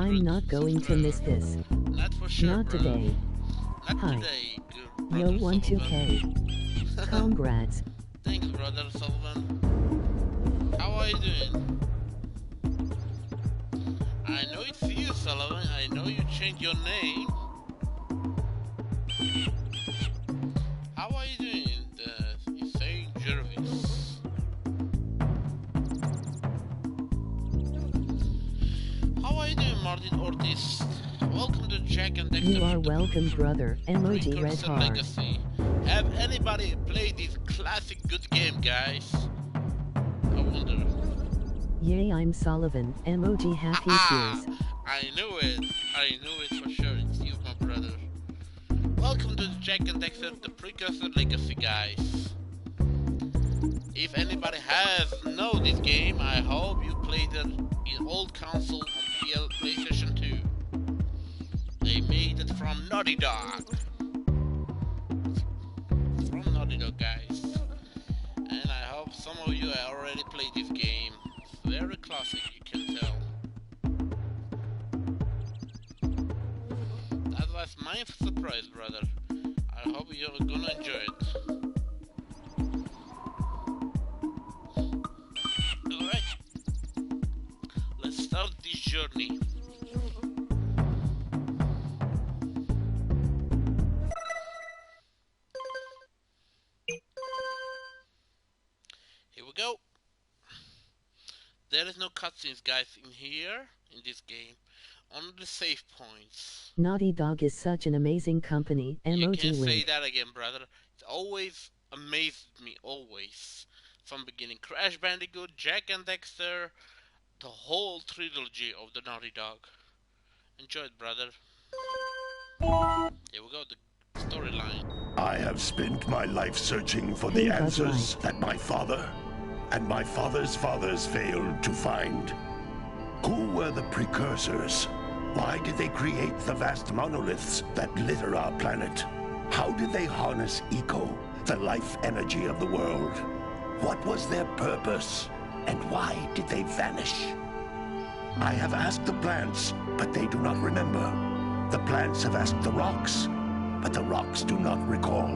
I'm not going to miss this. Not for sure, Not bro. today. Not Hi. today, good Yo, brother 12K. Congrats. Thanks, brother Sullivan. How are you doing? I know it's you, Sullivan. I know you changed your name. How are you doing? You're saying Jervis. How are you doing, Martin Ortiz? Welcome to Jack and Dexter. You are welcome, brother. Emoji red Precursor heart. Legacy. Have anybody played this classic good game, guys? I wonder. Yay, I'm Sullivan. Emoji happy tears. I knew it. I knew it for sure. It's you, my brother. Welcome to Jack and Dexter, the Precursor Legacy, guys. If anybody has know this game, I hope you played it in old console on PlayStation 2. They made it from Naughty Dog. From Naughty Dog, guys. And I hope some of you have already played this game. It's very classic, you can tell. That was my surprise, brother. I hope you're gonna enjoy it. Alright. Let's start this journey. Here we go. There is no cutscenes, guys, in here, in this game. Only the save points. Naughty Dog is such an amazing company. Emoji You can say link. that again, brother. It's always amazed me, always. From beginning. Crash Bandicoot, Jack and Dexter, the whole trilogy of the Naughty Dog. Enjoy it, brother. Here we go, the storyline. I have spent my life searching for the Hey, Bud answers Light. that my father and my father's fathers failed to find. Who were the precursors? Why did they create the vast monoliths that litter our planet? How did they harness eco, the life energy of the world? What was their purpose? And why did they vanish? I have asked the plants, but they do not remember. The plants have asked the rocks, but the rocks do not recall.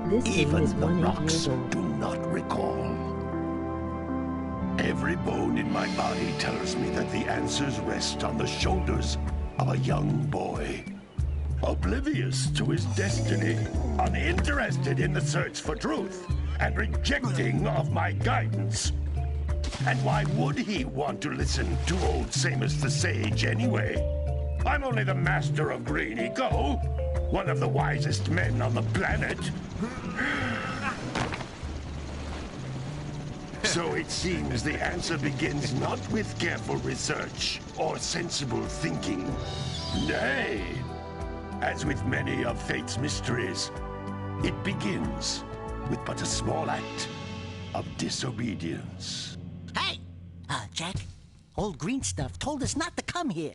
This game Even is the 1 8 rocks years old. do not recall. Every bone in my body tells me that the answers rest on the shoulders of a young boy. Oblivious to his destiny, uninterested in the search for truth, and rejecting of my guidance. And why would he want to listen to old Samus the Sage anyway? I'm only the master of green eco, one of the wisest men on the planet. So it seems the answer begins not with careful research or sensible thinking. Nay, as with many of fate's mysteries, it begins with but a small act of disobedience. Hey! Jack, old green stuff told us not to come here.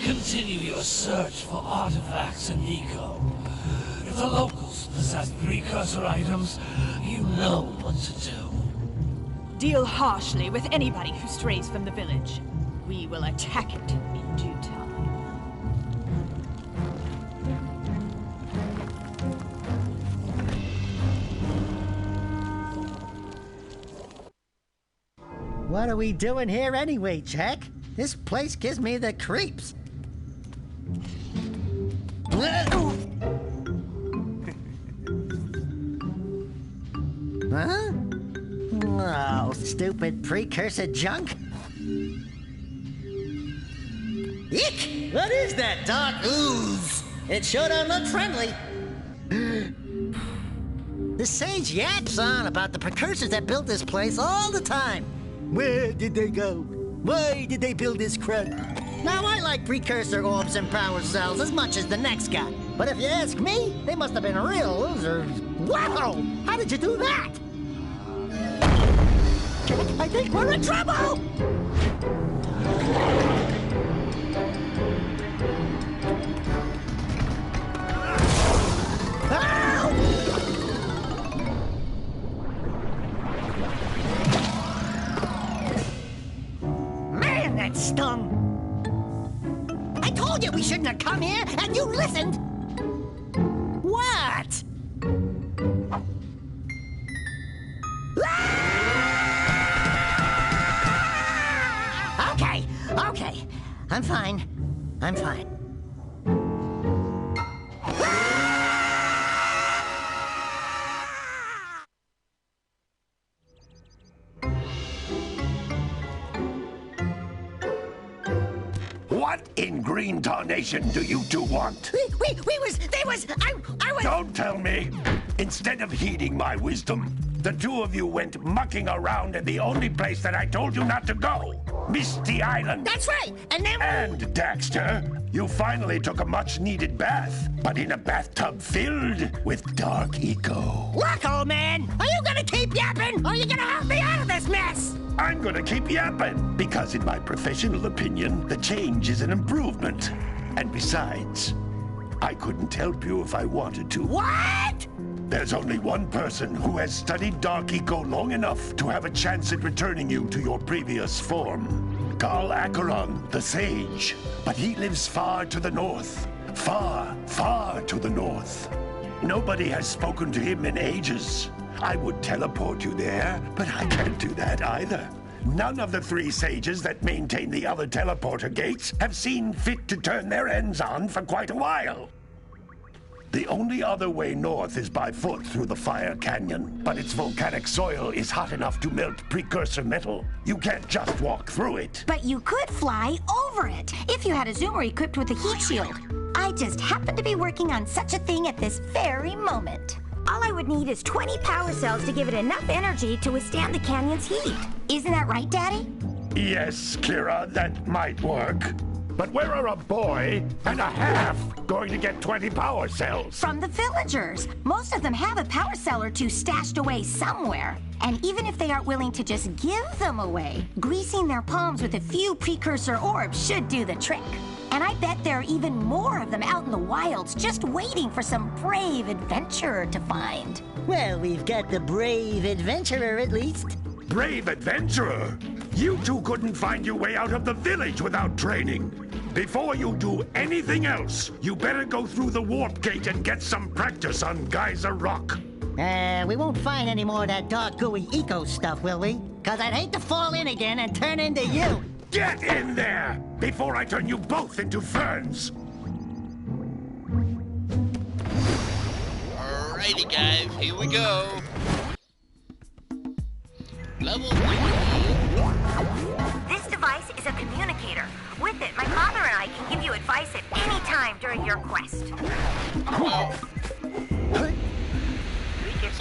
Continue your search for artifacts and eco. If the locals possess precursor items, you know what to do. Deal harshly with anybody who strays from the village. We will attack it in due time. What are we doing here anyway, Jack? This place gives me the creeps. Huh? Oh, stupid precursor junk. Eek! What is that dark ooze? It sure don't look friendly. The sage yaps on about the precursors that built this place all the time. Where did they go? Why did they build this crap? Now, I like precursor orbs and power cells as much as the next guy. But if you ask me, they must have been real losers. Wow! How did you do that? I think we're in trouble! Man, that stung! I told you we shouldn't have come here, and you listened! What? Okay. I'm fine. What in green tarnation do you two want? I was... Don't tell me! Instead of heeding my wisdom, the two of you went mucking around in the only place that I told you not to go. Misty Island. That's right, and then... And, Dexter, you finally took a much-needed bath, but in a bathtub filled with dark eco. Look, old man, are you gonna keep yapping, or are you gonna help me out of this mess? I'm gonna keep yapping, because in my professional opinion, the change is an improvement. And besides, I couldn't help you if I wanted to. What? There's only one person who has studied Dark Eco long enough to have a chance at returning you to your previous form. Carl Acheron, the Sage. But he lives far to the north. Far, far to the north. Nobody has spoken to him in ages. I would teleport you there, but I can't do that either. None of the three sages that maintain the other teleporter gates have seen fit to turn their ends on for quite a while. The only other way north is by foot through the Fire Canyon, but its volcanic soil is hot enough to melt precursor metal. You can't just walk through it. But you could fly over it, if you had a zoomer equipped with a heat shield. I just happen to be working on such a thing at this very moment. All I would need is 20 power cells to give it enough energy to withstand the canyon's heat. Isn't that right, Daddy? Yes, Kira, that might work. But where are a boy and a half going to get 20 power cells? From the villagers. Most of them have a power cell or two stashed away somewhere. And even if they aren't willing to just give them away, greasing their palms with a few precursor orbs should do the trick. And I bet there are even more of them out in the wilds just waiting for some brave adventurer to find. Well, we've got the brave adventurer at least. Brave adventurer? You two couldn't find your way out of the village without training. Before you do anything else, you better go through the warp gate and get some practice on Geyser Rock. We won't find any more of that dark gooey eco stuff, will we? 'Cause I'd hate to fall in again and turn into you. Get in there before I turn you both into ferns. Alrighty guys, here we go. Level 3. This device is a communicator. With it, my father and I can give you advice at any time during your quest.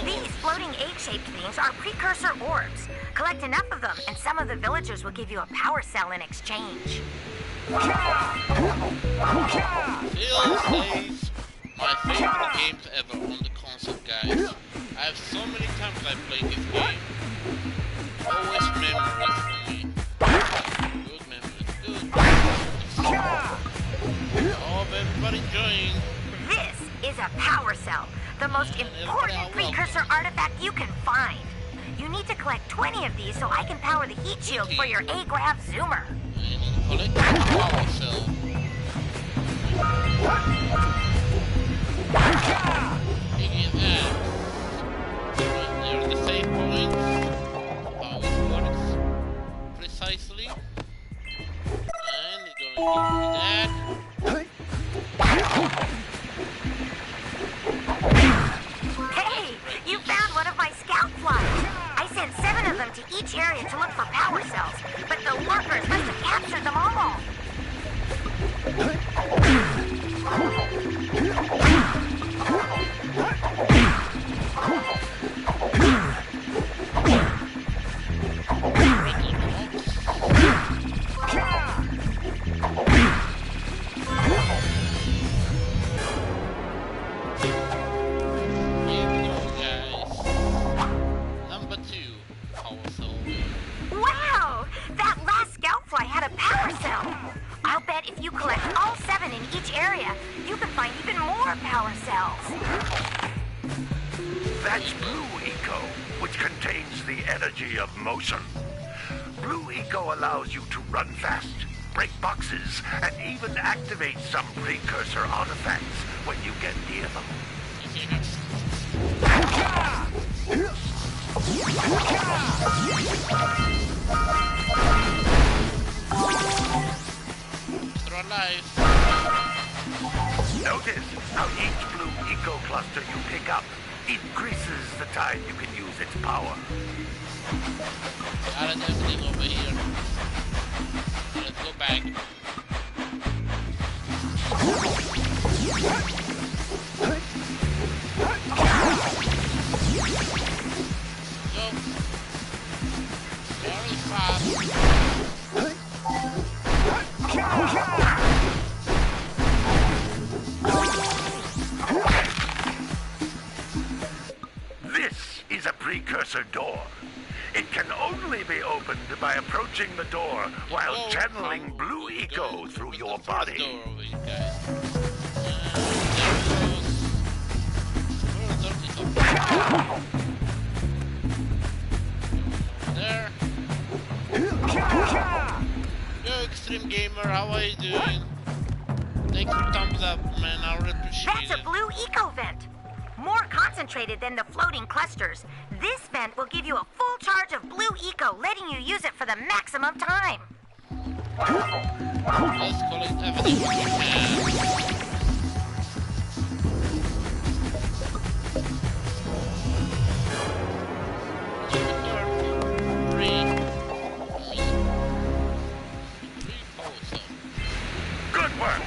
These floating egg-shaped things are precursor orbs. Collect enough of them, and some of the villagers will give you a power cell in exchange. Still stays my favorite games ever on the console, guys. I have so many times I played this game. Always memories for me. Good memories, good. Oh, everybody join. This is a power cell, the most important precursor artifact you can find. You need to collect 20 of these so I can power the heat shield for your A-Grav zoomer. And collect the power cell. Taking that. There's the save points. How it works precisely. And it's gonna give me that. Hey, you found one of my scout flies. I sent 7 of them to each area to look for power cells, but the workers must have captured them all. Here we go, guys. Number 2, power cell. collect all 7 in each area, you can find even more power cells. That's Blue Eco, which contains the energy of motion. Blue Eco allows you to run fast, break boxes, and even activate some precursor artifacts when you get near them. Throw life. Notice how each Blue Eco cluster you pick up increases the time you can use its power. Got everything over here. Let's go back. Go. Very fast. This is a precursor door. It can only be opened by approaching the door while channeling Blue Eco through your body. Door over here, guys. There. Yo, Extreme Gamer, how are you doing? Thanks for thumbs up, man. I really appreciate That's it. a blue eco vent. More concentrated than the floating clusters. This vent will give you a full charge of blue eco, letting you use it for the maximum time. Let's collect everything we can. Good work!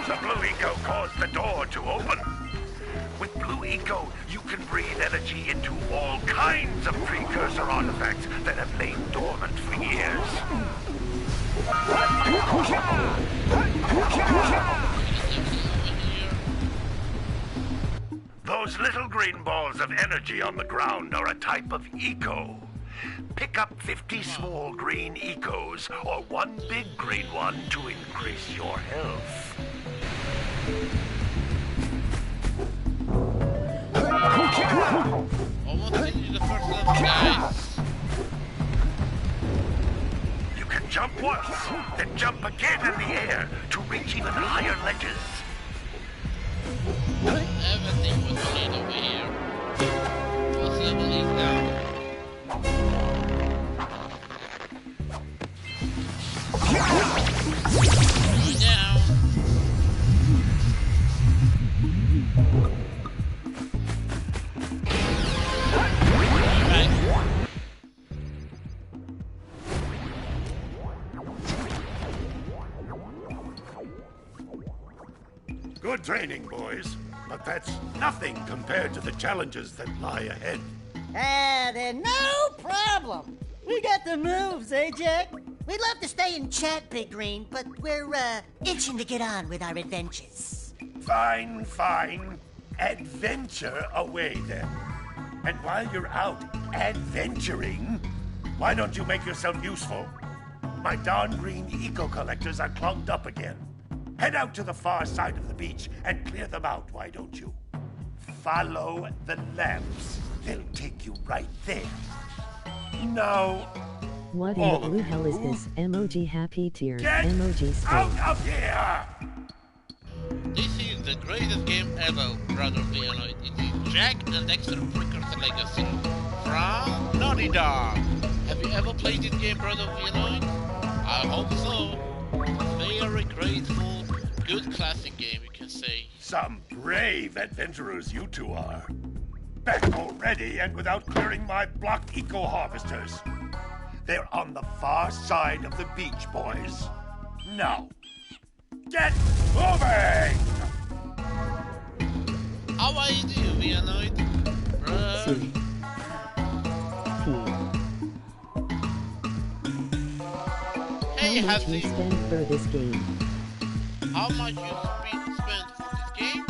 The Blue Eco caused the door to open. With Blue Eco, you can breathe energy into all kinds of precursor artifacts that have lain dormant for years. Those little green balls of energy on the ground are a type of eco. Pick up 50 small green ecos or one big green one to increase your health. Almost finished the first level, guys. You can jump once, then jump again in the air to reach even higher ledges. Everything was clean over here. First level is down. Going down. Good training, boys. But that's nothing compared to the challenges that lie ahead. They're no problem. We got the moves, eh, Jack? We'd love to stay and chat, Big Green, but we're, itching to get on with our adventures. Fine, fine. Adventure away, then. And while you're out adventuring, why don't you make yourself useful? My darn green eco-collectors are clogged up again. Head out to the far side of the beach and clear them out, why don't you? Follow the lamps. They'll take you right there. Now, What in the blue hell is this? Emoji happy tears. get Emoji out space. of here! This is the greatest game ever, brother Leonid. It is Jack and Dexter Precursor Legacy from Naughty Dog. Have you ever played this game, brother Leonid? I hope so. Very grateful, good classic game, you can say. Some brave adventurers you two are. Back already and without clearing my block eco-harvesters. They're on the far side of the beach, boys. Now, get moving! How are you doing, Leonid? C. P. Hey, How much has you you spend for this game? how much you spent for this game?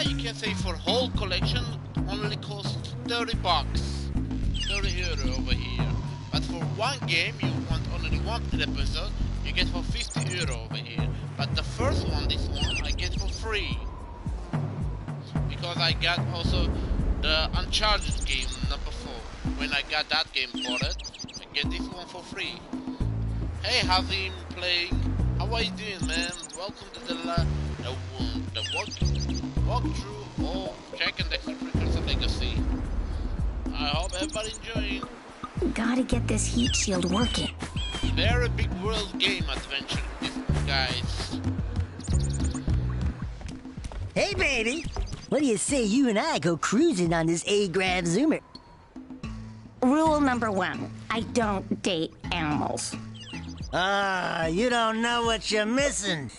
You can say for whole collection only costs 30 bucks, 30 euro over here. But for one game you want only one episode, you get for 50 euro over here. But free. Because I got also the Uncharted game number 4. When I got that game ported, I get this one for free. Hey Hazim playing, how are you doing, man? Welcome to the walkthrough of Jak and Dexter Precursor Legacy. I hope everybody enjoying. Gotta get this heat shield working. Very big world game adventure, this guys. Hey, baby. What do you say you and I go cruising on this A-Grav Zoomer? Rule number 1, I don't date animals. Ah, you don't know what you're missing.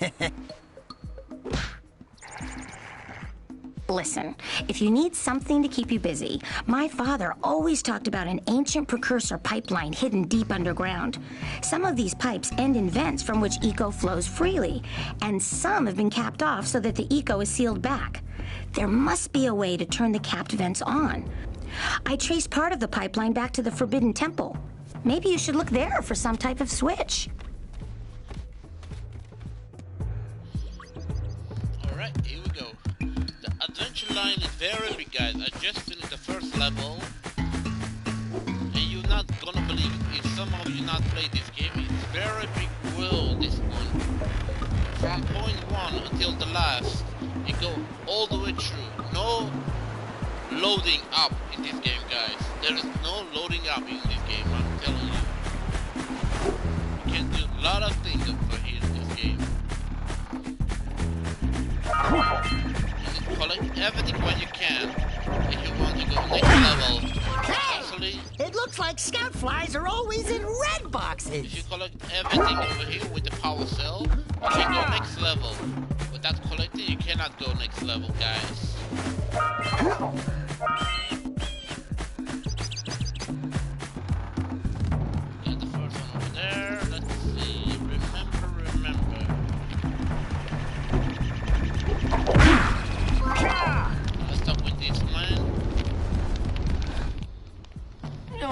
Listen, if you need something to keep you busy, my father always talked about an ancient precursor pipeline hidden deep underground. Some of these pipes end in vents from which eco flows freely, and some have been capped off so that the eco is sealed back. There must be a way to turn the capped vents on. I traced part of the pipeline back to the Forbidden Temple. Maybe you should look there for some type of switch. Alright, here we go. The adventure line is very big, guys. I just finished the first level. And you're not gonna believe it if some of you not played this game. It's very big world, this one. From point 1 until the last, you go all the way through. No loading up in this game, guys. There is no loading up in this game, I'm telling you. You can do a lot of things over here in this game. You collect everything when you can. If you want to go next level, actually, It looks like scout flies are always in red if boxes. you collect everything over here with the power cell, you can go next level. Without collecting, you cannot go next level, guys. Got the first one over there. Let's see. Remember. Let's talk with this man. No,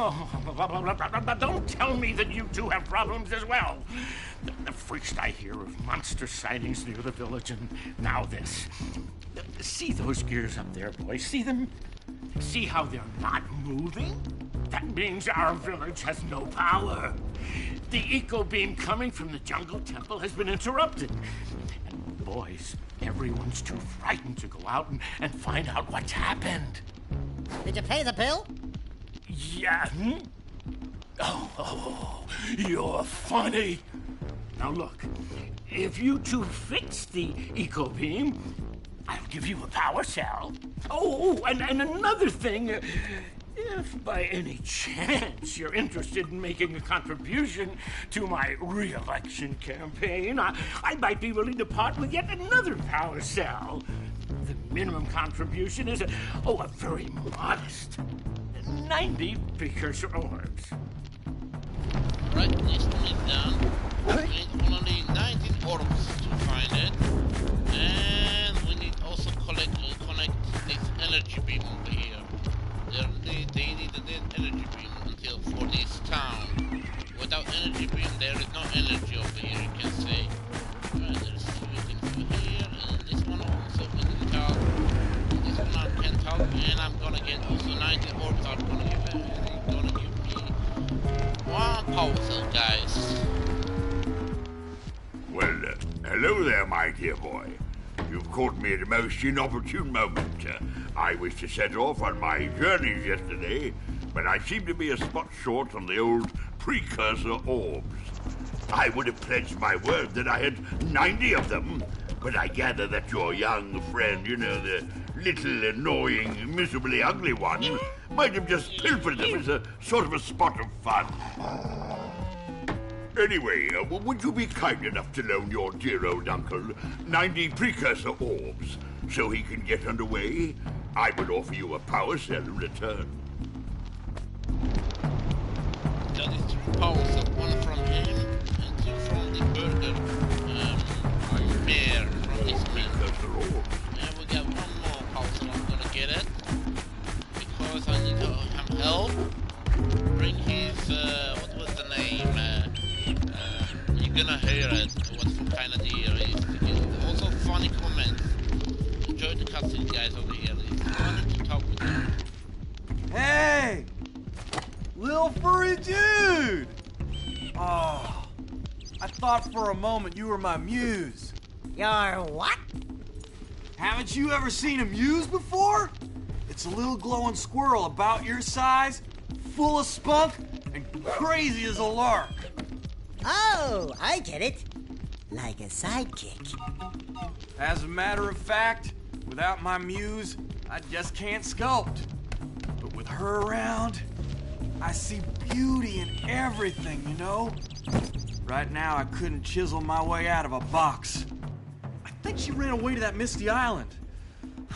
don't tell me that you two have problems as well. First I hear of monster sightings near the village, and now this. See those gears up there, boys? See them? See how they're not moving? That means our village has no power. The eco beam coming from the jungle temple has been interrupted. And boys, everyone's too frightened to go out and find out what's happened. Did you pay the bill? Yeah. Oh, you're funny. Now look, if you two fix the eco beam, I'll give you a power cell. Oh, and another thing, if by any chance you're interested in making a contribution to my re-election campaign, I might be willing to part with yet another power cell. The minimum contribution is a very modest 90 precursor orbs. Right, this one is done. We need only 19 orbs to find it. And we need also connect this energy beam over here. They need an energy beam until for this town. Without energy beam, there is no energy over here, you can say. Alright, there's two things over here, and this one also we can talk. This one I can talk, and I'm gonna get also 19 orbs. I'm gonna give me one power cell, guys. Well, hello there, my dear boy. You've caught me at a most inopportune moment. I was to set off on my journeys yesterday, but I seem to be a spot short on the old precursor orbs. I would have pledged my word that I had 90 of them, but I gather that your young friend, the little annoying, miserably ugly one, might have just pilfered them as a sort of a spot of fun. Anyway, would you be kind enough to loan your dear old uncle 90 precursor orbs so he can get underway? I would offer you a power cell in return. That is 3 power cells, one from him and 2 from the burger mayor from this man. And we got one more power cell. I'm gonna get it because I need him help. Bring his what was the name? You're gonna hear it. What kind of deer is? Also funny comments. thought for a moment you were my muse. Your what? Haven't you ever seen a muse before? It's a little glowing squirrel about your size, full of spunk, and crazy as a lark. Oh, I get it. Like a sidekick. As a matter of fact, without my muse, I just can't sculpt. But with her around, I see beauty in everything, you know? Right now, I couldn't chisel my way out of a box. I think she ran away to that misty island.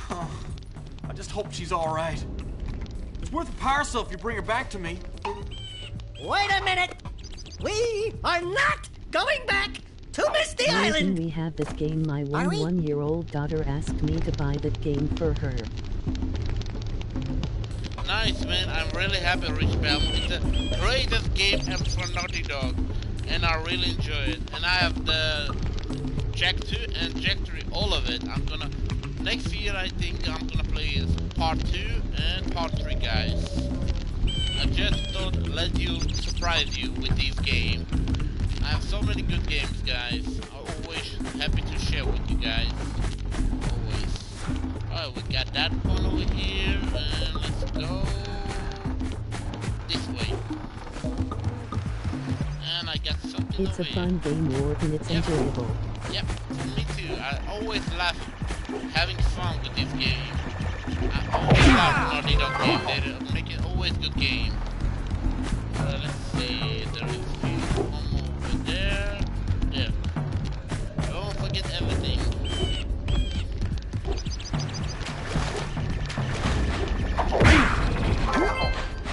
I just hope she's all right. It's worth a power cell if you bring her back to me. Wait a minute! We are not going back to Misty The reason Island! we have this game, my Are we? one-year-old daughter asked me to buy that game for her. Nice, man. I'm really happy, Rich Belmont. It's the greatest game ever for Naughty Dog, and I really enjoy it. And I have the Jack 2 and Jack 3, all of it. Next year I think I'm gonna play part 2 and part 3, guys. I just thought let you surprise you with these games. I have so many good games, guys. I'm always happy to share with you guys. Always. Alright, we got that one over here, and let's go this way. And I got something It's a over here. fun game, Morgan. It's enjoyable. Yep, me too. I always love having fun with this game. I always love Naughty Dog games. They make it always good game. Let's see, there is one over there. Yeah. Don't forget everything.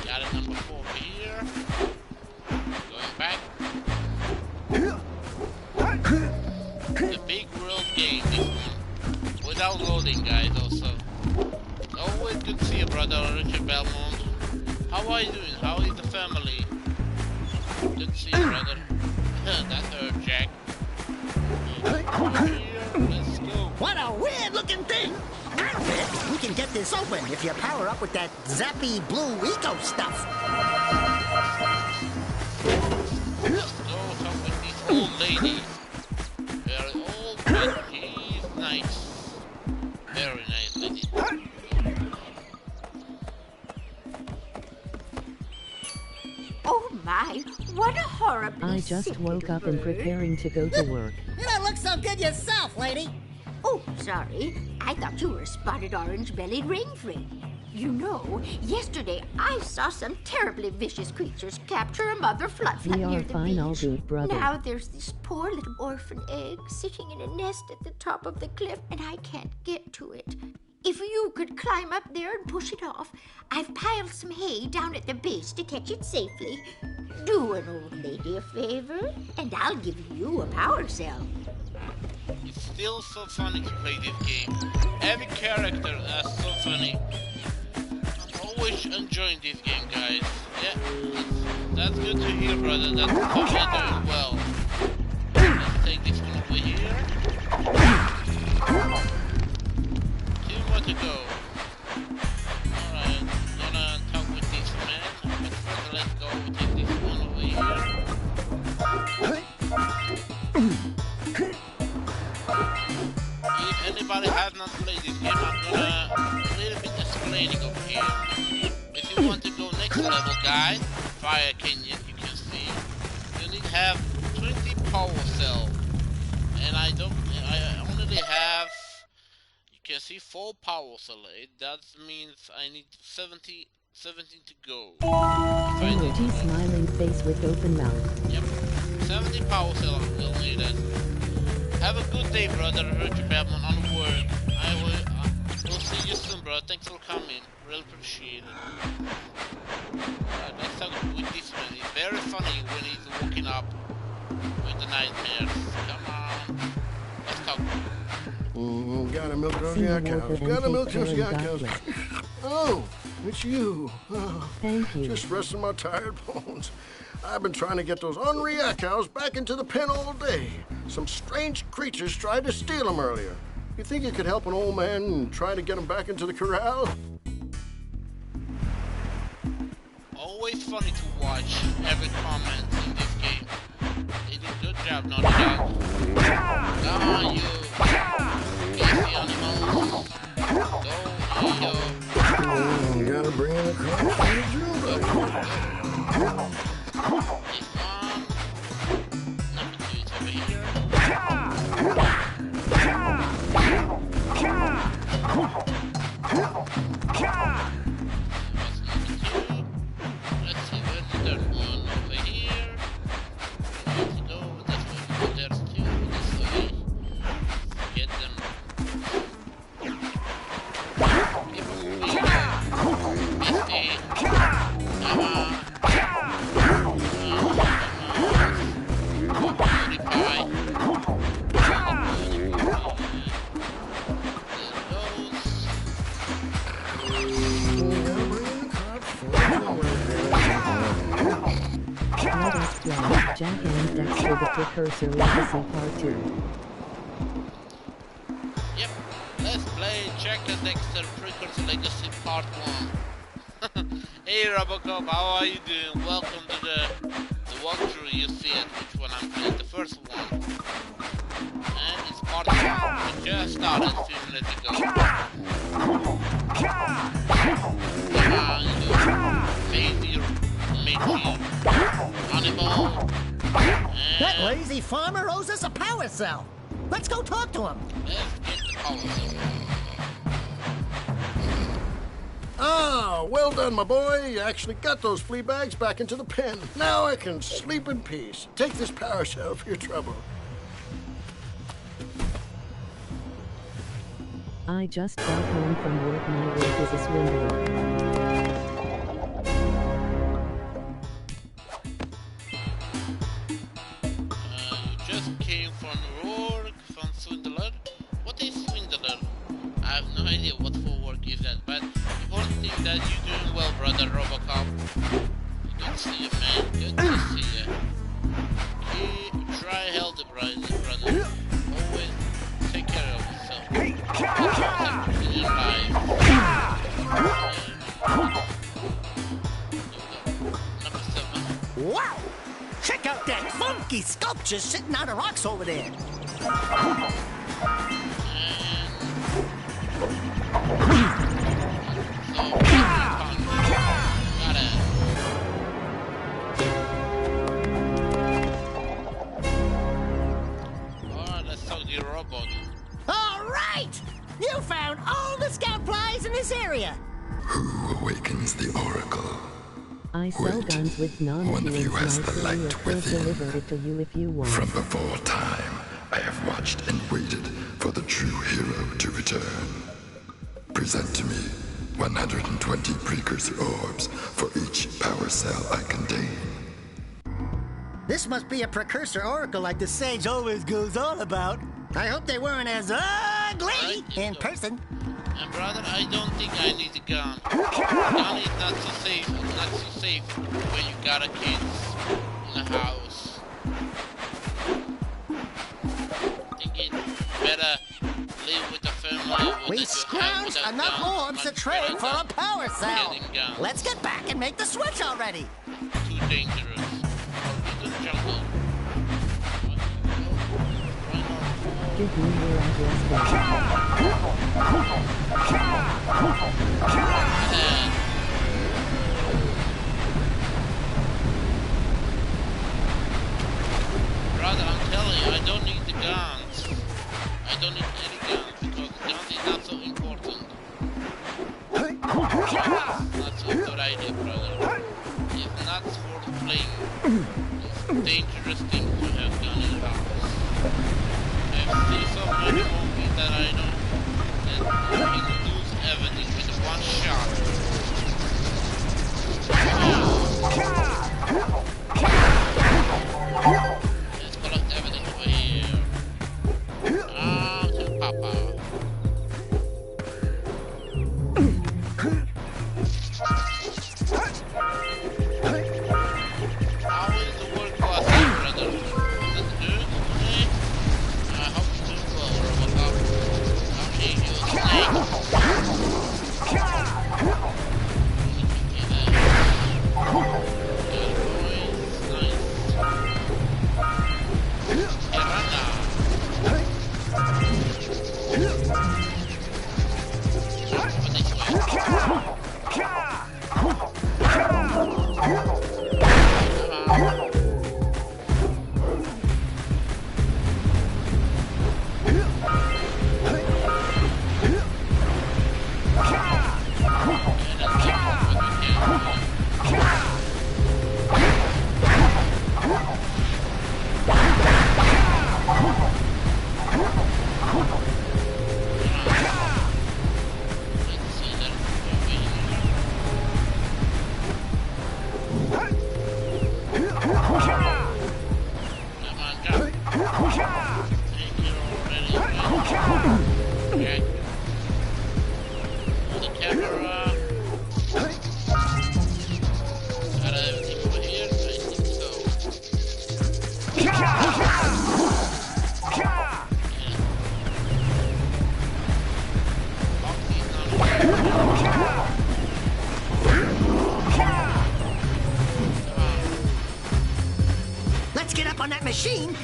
Got it, number 4 here. Going back. The big world game, this one. Without loading, guys, also. Always good to see you, brother Richard Belmont. How are you doing? How is the family? Good to see you, brother. That's her, Jack. Here, let's go. What a weird-looking thing! I bet we can get this open if you power up with that zappy blue eco stuff. Let's go talk with this old lady. Very old, but she's nice. Very nice lady. Oh my, what a horrible I just woke up and preparing to go to work. You don't look so good yourself, lady. Oh, sorry. I thought you were a spotted orange-bellied rainfree. You know, yesterday I saw some terribly vicious creatures capture a mother fluffy We near are the fine, I'll beach. do it, brother. Now there's this poor little orphan egg sitting in a nest at the top of the cliff, and I can't get to it. If you could climb up there and push it off, I've piled some hay down at the base to catch it safely. Do an old lady a favor, and I'll give you a power cell. It's still so funny to play this game. Every character is so funny. I'm always enjoying this game, guys. Yeah, that's good to hear, brother. That's totally doing well. Let's take this one over here. 2 more to go. Alright, gonna talk with this man. But first, let's go take this one over here. If anybody has not played this game, I'm gonna a little bit explaining over here. If you want to go next level, guys, Fire Canyon, you can see, you need to have 20 power cell, and I only have, you can see 4 power cell. That means I need 17 to go. Emoji smiling face with open mouth. Yep, 70 power cell will need it. Have a good day, brother Richard Belmont, on work. I will see you soon, bro. Thanks for coming. Really appreciate it. Let's talk with this man. He's very funny when he's waking up with the nightmares. Come on. Let's talk. Gotta milk those See you, cows. Morgan, Gotta and milk take those care and cows. God bless. Oh, it's you. Oh, Thank you. just resting my tired bones. I've been trying to get those unreal cows back into the pen all day. Some strange creatures tried to steal them earlier. You think you could help an old man and try to get them back into the corral? Always funny to watch every comment in this game. They do a good job, Naughty Dog. Come on, you easy animals. Go, yo. Gotta bring in the car for the drill, This one. Number 2 is over here. Let's see where's the third one. Over here. Let's go this way. There's 2 this way. Get them. Keep moving. Misty. Come on. Let us play Jack and Dexter the Precursor Legacy Part 2. Yep, let's play Jack and Dexter Precursor Legacy Part 1. Hey Robocop, how are you doing? Welcome to the walkthrough. You see it, which one I'm playing, the first one. And it's Part 1. We just started a few minutes ago. Come on, you baby, animal. That lazy farmer owes us a power cell. Let's go talk to him. Let's get the power cell. Ah, well done, my boy. You actually got those flea bags back into the pen. Now I can sleep in peace. Take this power cell for your trouble. I just got home from work. My work is a swindler. Came from work, from Swindler. What is Swindler? I have no idea what for work is that, but important thing that you're doing well, brother Robocop. Good to see you, man. Good to see you. Try healthy, brother. Always take care of yourself. In your life. Number 7. Wow! Check out that funky sculpture sitting on the rocks over there. Alright, let's talk to the robot. All right! You found all the scout flies in this area. Who awakens the oracle? I sell guns with non-fuel sniper will deliver it to you if you want. From before time, I have watched and waited for the true hero to return. Present to me 120 precursor orbs for each power cell I contain. This must be a precursor oracle like the sage always goes on about. I hope they weren't as ugly in person. And brother, I don't think I need a gun. Gun is not so safe, when you got a kids in the house. I think it's better live with the family. We scrounged enough orbs to trade for a power cell. Let's get back and make the switch already. Too dangerous. Into the jungle. Give me your address back. Brother, I'm telling you, I don't need the guns. I don't need any guns because the guns is not so important. That's a good idea, brother. It's not for playing. It's a dangerous thing to have gun in the house. I've seen so many movies that I know that you can lose everything with one shot. Let's collect everything over here. To Papa. How is the work class, brother? Is it good today? I hope it's doing well, Robocop. Okay, you snake.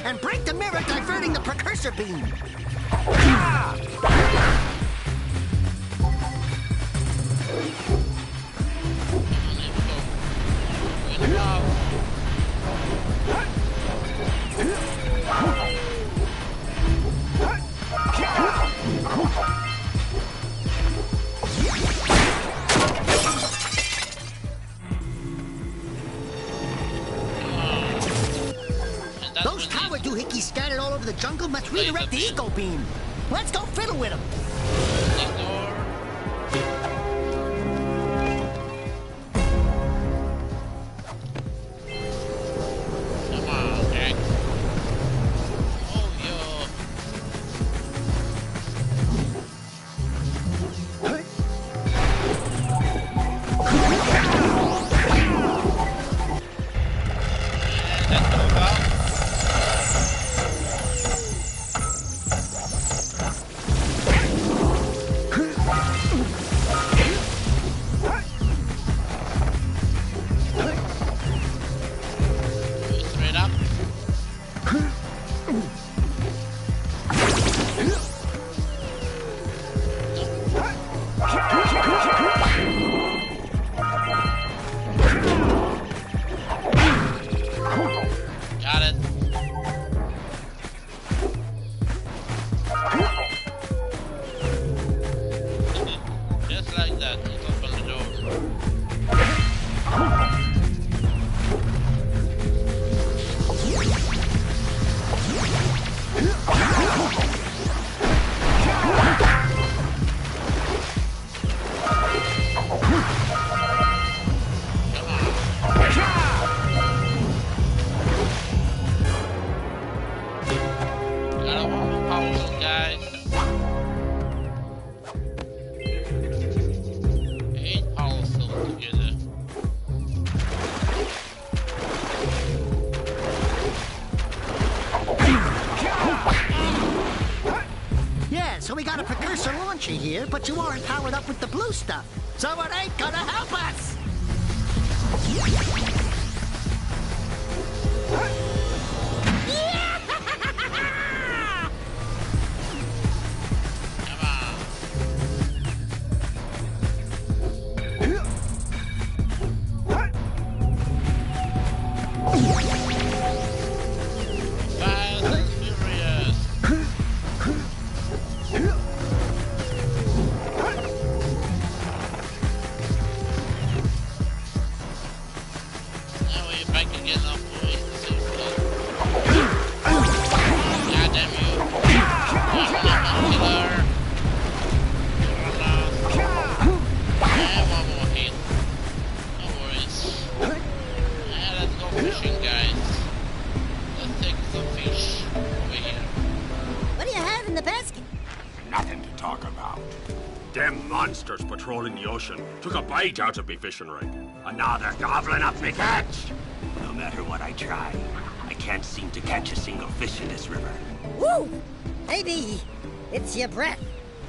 and break the mirror diverting the Precursor beam. Those power doohickeys scattered all over the jungle must redirect the eco beam. Let's go fiddle with them. Come on, Jack. Oh, yo. Straight up. Got it. Just like that, let's open the door. Got one more power cell, guys. 8 power cells together. Yeah, so we got a Precursor launcher here, but you aren't powered up with the blue stuff. So it ain't gonna help us! Fast and furious. Now we're back again up boys. God damn you. Killer. And one more hit. No worries. And let's go fishing, guys. Let's take some fish over here. What do you have in the basket? Nothing to talk about. Them monsters patrolling the ocean took a bite out of me fishing rig. And now they're gobbling up me catch. No matter what I try, I can't seem to catch a single fish in this river. Woo! Maybe it's your breath.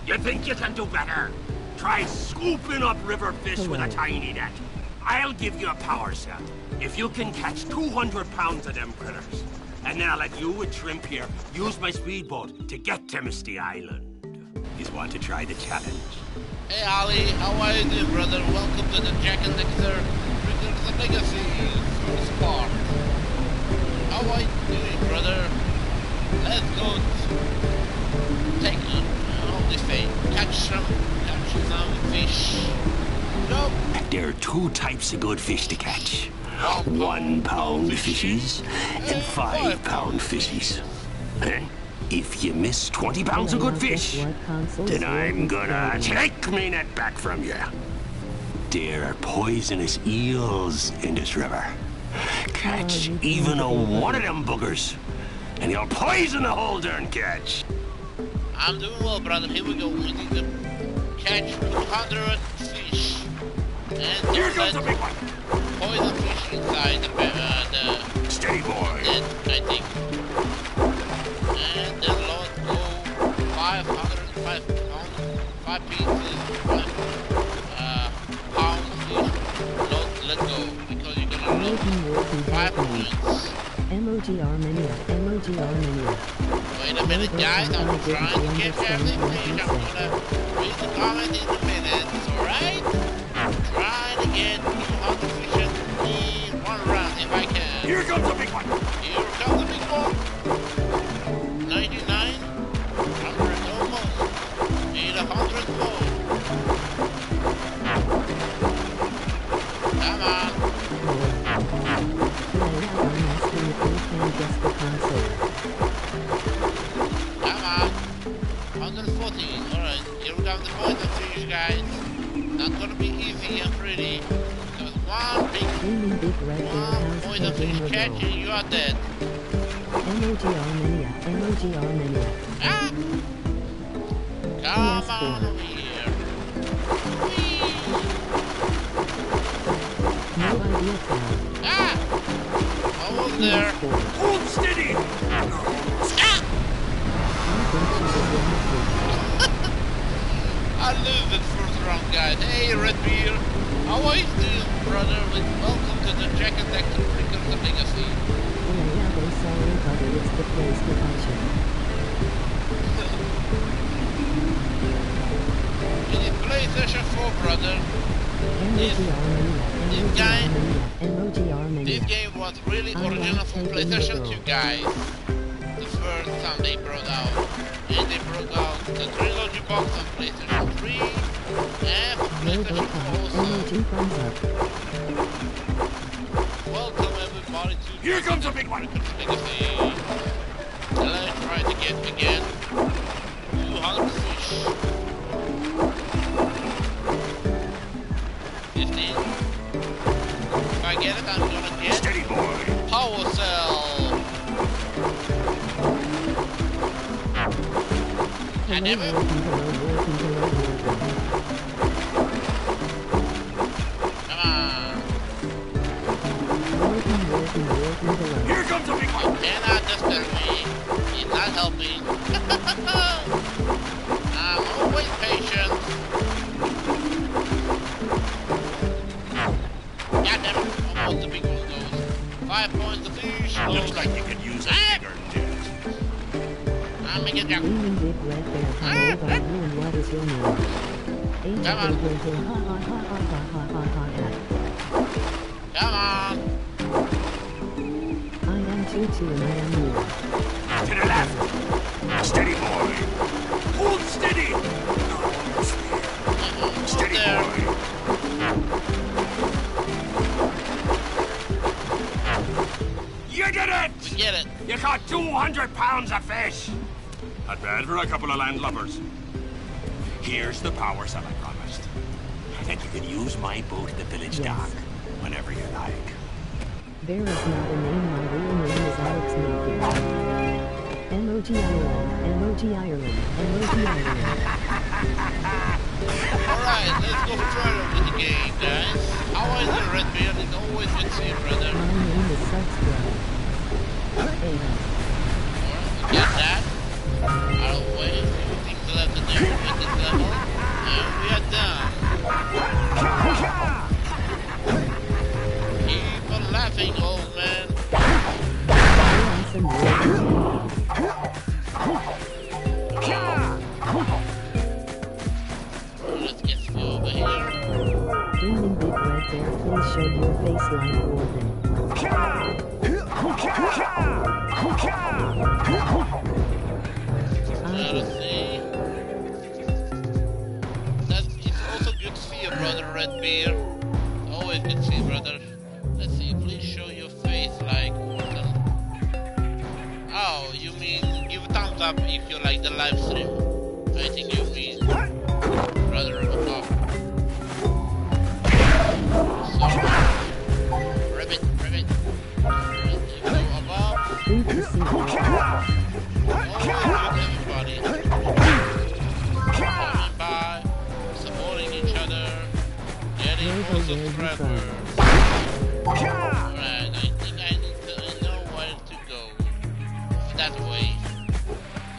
You think you can do better? Try scooping up river fish with a tiny net. I'll give you a power cell if you can catch 200 pounds of them critters. And then I'll let you and Shrimp here use my speedboat to get to Misty Island. You want to try the challenge? Hey Ali, how are you doing, brother? Welcome to the Jack and Dexter Precursor Legacy first part. How are you doing, brother? Let's go take all this thing. Catch some fish. Go. There are 2 types of good fish to catch. 1 pound fishies and 5 pound fishies. And if you miss 20 pounds of good fish, then I'm gonna take me net back from you. There are poisonous eels in this river. Catch even one of them buggers, and you'll poison the whole darn catch. I'm doing well, brother. Here we go. We need to catch 200 fish. And here goes a big one. Poison fish inside the steady boy. Net, I think. And then let's go 505 pounds, 5 pieces, pound fish. Let's go because you're gonna lose 5 points. Emoji armo-nl, emoji Wait a minute, guys. I'm trying to get everything. I'm gonna read the comment in a minute. Alright? I'm trying to get 200 fishes in one round if I can. Here comes the big one. Here comes the big one. 99. 100 almost. Need 100 more. Come on. Come on. 140. Alright, here we come the poison fish, guys. Not gonna be easy and pretty. Because one poison fish catch and you are dead. Ah! Come on over here. Whee! Ah! Almost there. Hold steady. Ah! I lose the first round, guys. Hey, Redbeard. How are you doing, brother? Welcome to the Jack and Dexter Precursor Legacy. It is PlayStation 4, brother. This game was really original for PlayStation 2, guys. The first time they brought out. And they brought out the trilogy box on PlayStation 3 and for PlayStation 4 also. Welcome everybody to Here comes a big one. Legacy. Let's try to get again 200 fish. 15. If I get it, I'm gonna get Steady boy. Power Cell. I never. Come on. Here comes a big one. You cannot disturb me. He's not helping. I'm always patient. God damn it. Almost the big one goes. 5 points the fish. Looks like you could use a bigger net. I'm gonna get you. Come on. Come on. I am Tutu and I am you. To the left. Steady boy. Hold steady. Steady boy. You did it! We get it. You caught 200 pounds of fish. Not bad for a couple of landlubbers. Here's the power cell I promised. And you can use my boat at the village dock whenever you like. There is not a name. My real name is Alex Mayfield. MOG Ireland, MOG Ireland, MOG Ireland. Alright, let's go further with the game, guys. How is it, Redbeard? It's always good to see you, brother. My name is Subscribe. Alright, we get that. Out of the way. Few things left to do with this level. And we are done. Keep on laughing, old man. Let's get you over here. Demon Big Red Bear, please show your face like Warden. Let us see. It's also good to see you, brother Redbeard. Always good to see you, brother. Let's see, please show your face like Warden. Oh, you mean give a thumbs up if you like the live stream. I think you mean brother above. So, ribbit. You go above. Good to see you. Everybody. Coming by, supporting each other, getting more subscribers. Alright, I think I need to know where to go. That way.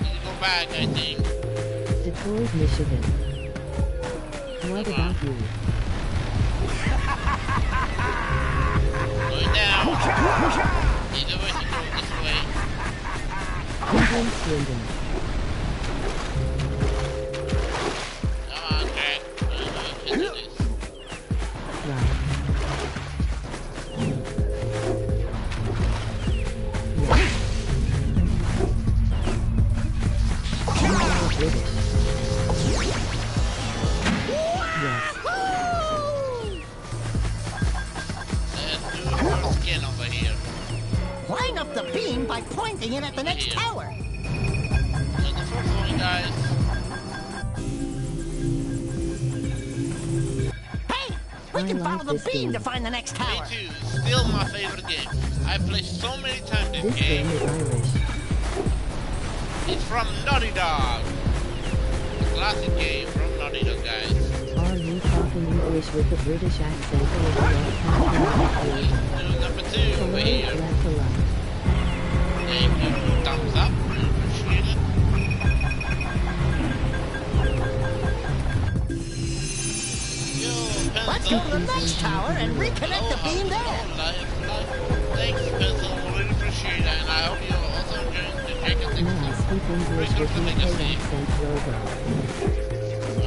Need to go back, I think. Detroit, Michigan. What about you? Going down. Either way to go this way. Swindon. Come on, Jack. Can do this. Right. Line up the beam by pointing it at the next tower. So the first one, guys. Hey, we can follow the beam to find the next tower. Me too. Still my favorite game. I played so many times this game. It's from Naughty Dog. Classic game from Naughty Dog, guys. Are you talking English with a British accent or Number 2 over here. Thank you. Thumbs up. Appreciate it. Let's go to the next tower and reconnect the beam there. Thanks, Pencil. Really appreciate it. And I hope you're also enjoying the Jack and Dexter Precursor Legacy.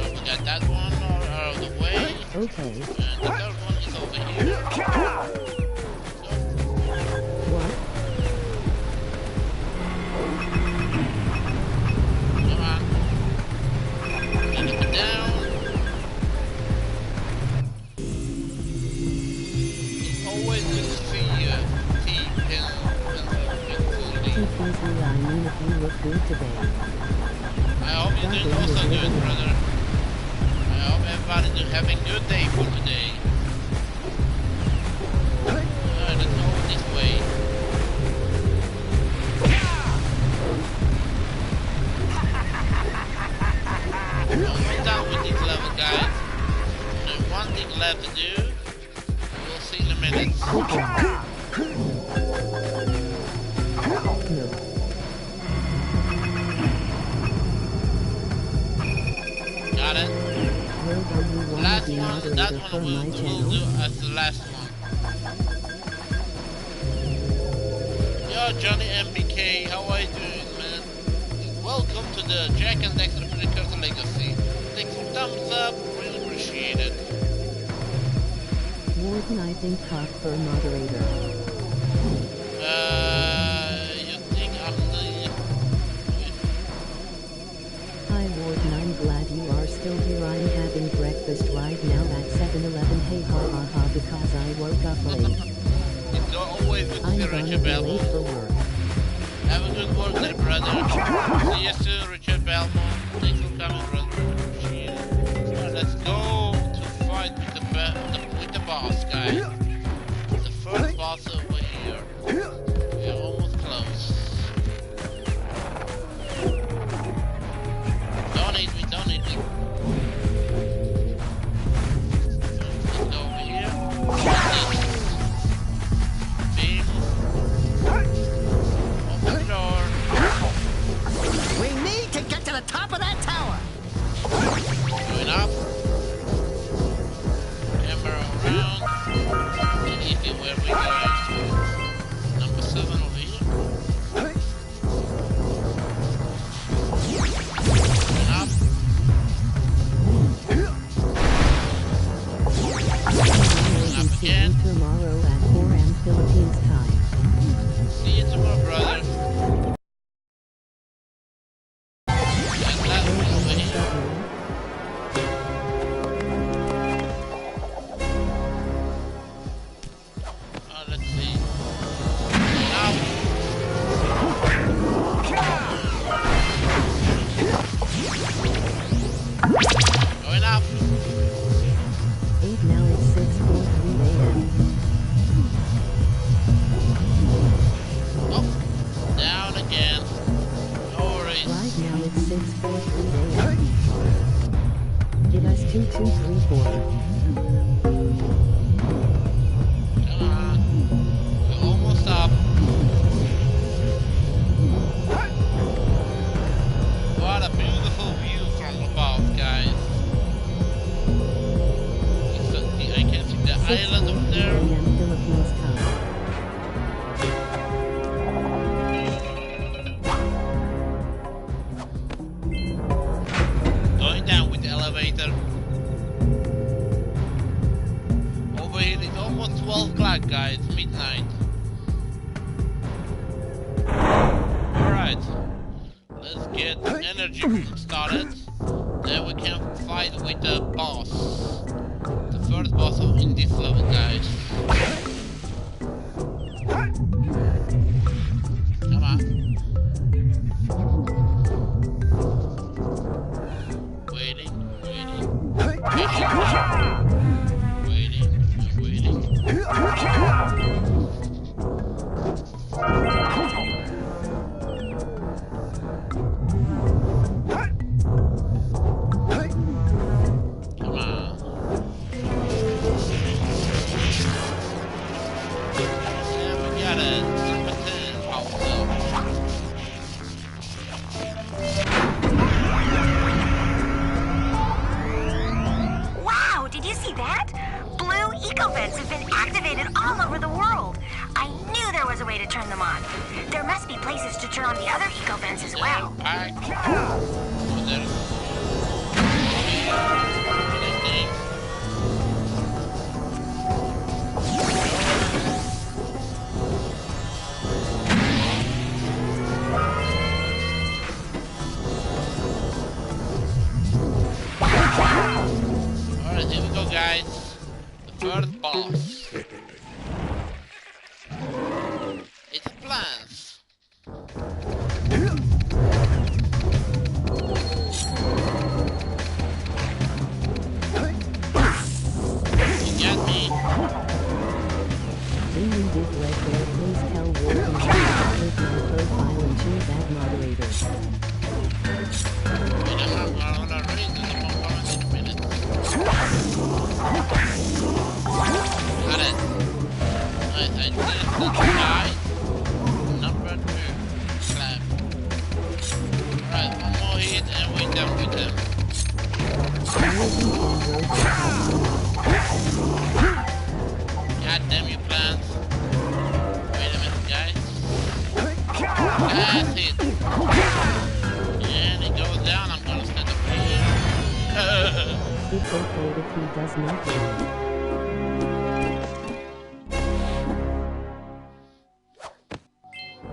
We got that one out of the way. Okay. And the third one is over here. What? Come on. Get it down. It's always good to see I mean, if you look good today. I hope you're doing also good, brother. I hope everybody's having a good day for today. Let's go this way. Almost done with this level, guys. There's one thing left to do. We'll see in a minute. Got it. Last one, that one we'll do as the last one. Yo, Johnny MBK, how are you doing, man? Welcome to the Jack and Dexter Precursor Legacy. Thanks for thumbs up, really appreciate it. Warden, I think talk for moderator. You think I'm the... Hi Warden, I'm glad you are still here. I'm having breakfast right now at 7-Eleven. Hey ha ha ha, because I woke up late. It's always good to see Richard Belmont. For work. Have a good work day, brother. See you soon, Richard Belmont. Thanks for coming, brother. Appreciate it. Alright, let's go to fight with the boss, guys. The first boss over here. We're almost close. Don't hit me, don't hit me. Let's go over here. Beam. Open the door. We need to get to the top of that tower. Going up. Camera around. Easy where we go. Number 7 over here. Going up. Going up again. Tomorrow at 4 a.m. Philippines time. See you tomorrow, brother. And that one over here. Let's see. Now. Going up. 8 now it's 6:43 a.m. Oh, down again. No worries. Right now it's 6:43 a.m. Give us 2, 2, 3, 4. Come on. We're almost up. What a beautiful view from above, guys. I can see the island over there. Philippines time. elevator. Over here it's almost 12 o'clock, guys, midnight. Alright, let's get energy room started. Then we can fight with the boss. The first boss in this level, guys. Come on. Waiting.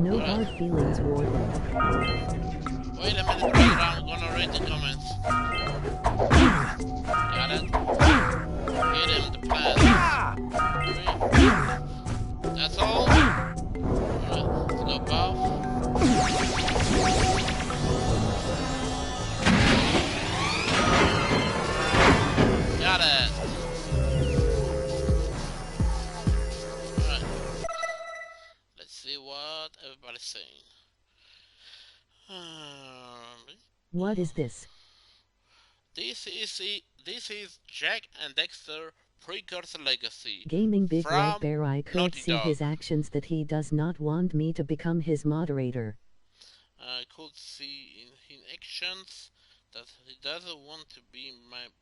No hard feelings, Warden. Wait a minute, brother, I'm gonna read the comments. Got it? Hit him the plan. That's all? Alright, let's go above. Got it! Alright. Let's see what everybody's saying. What is this? This is Jack and Dexter Precursor Legacy. Gaming Big from Red Bear. I could Naughty see Dog. his actions that he does not want me to become his moderator. I could see in his actions that he doesn't want to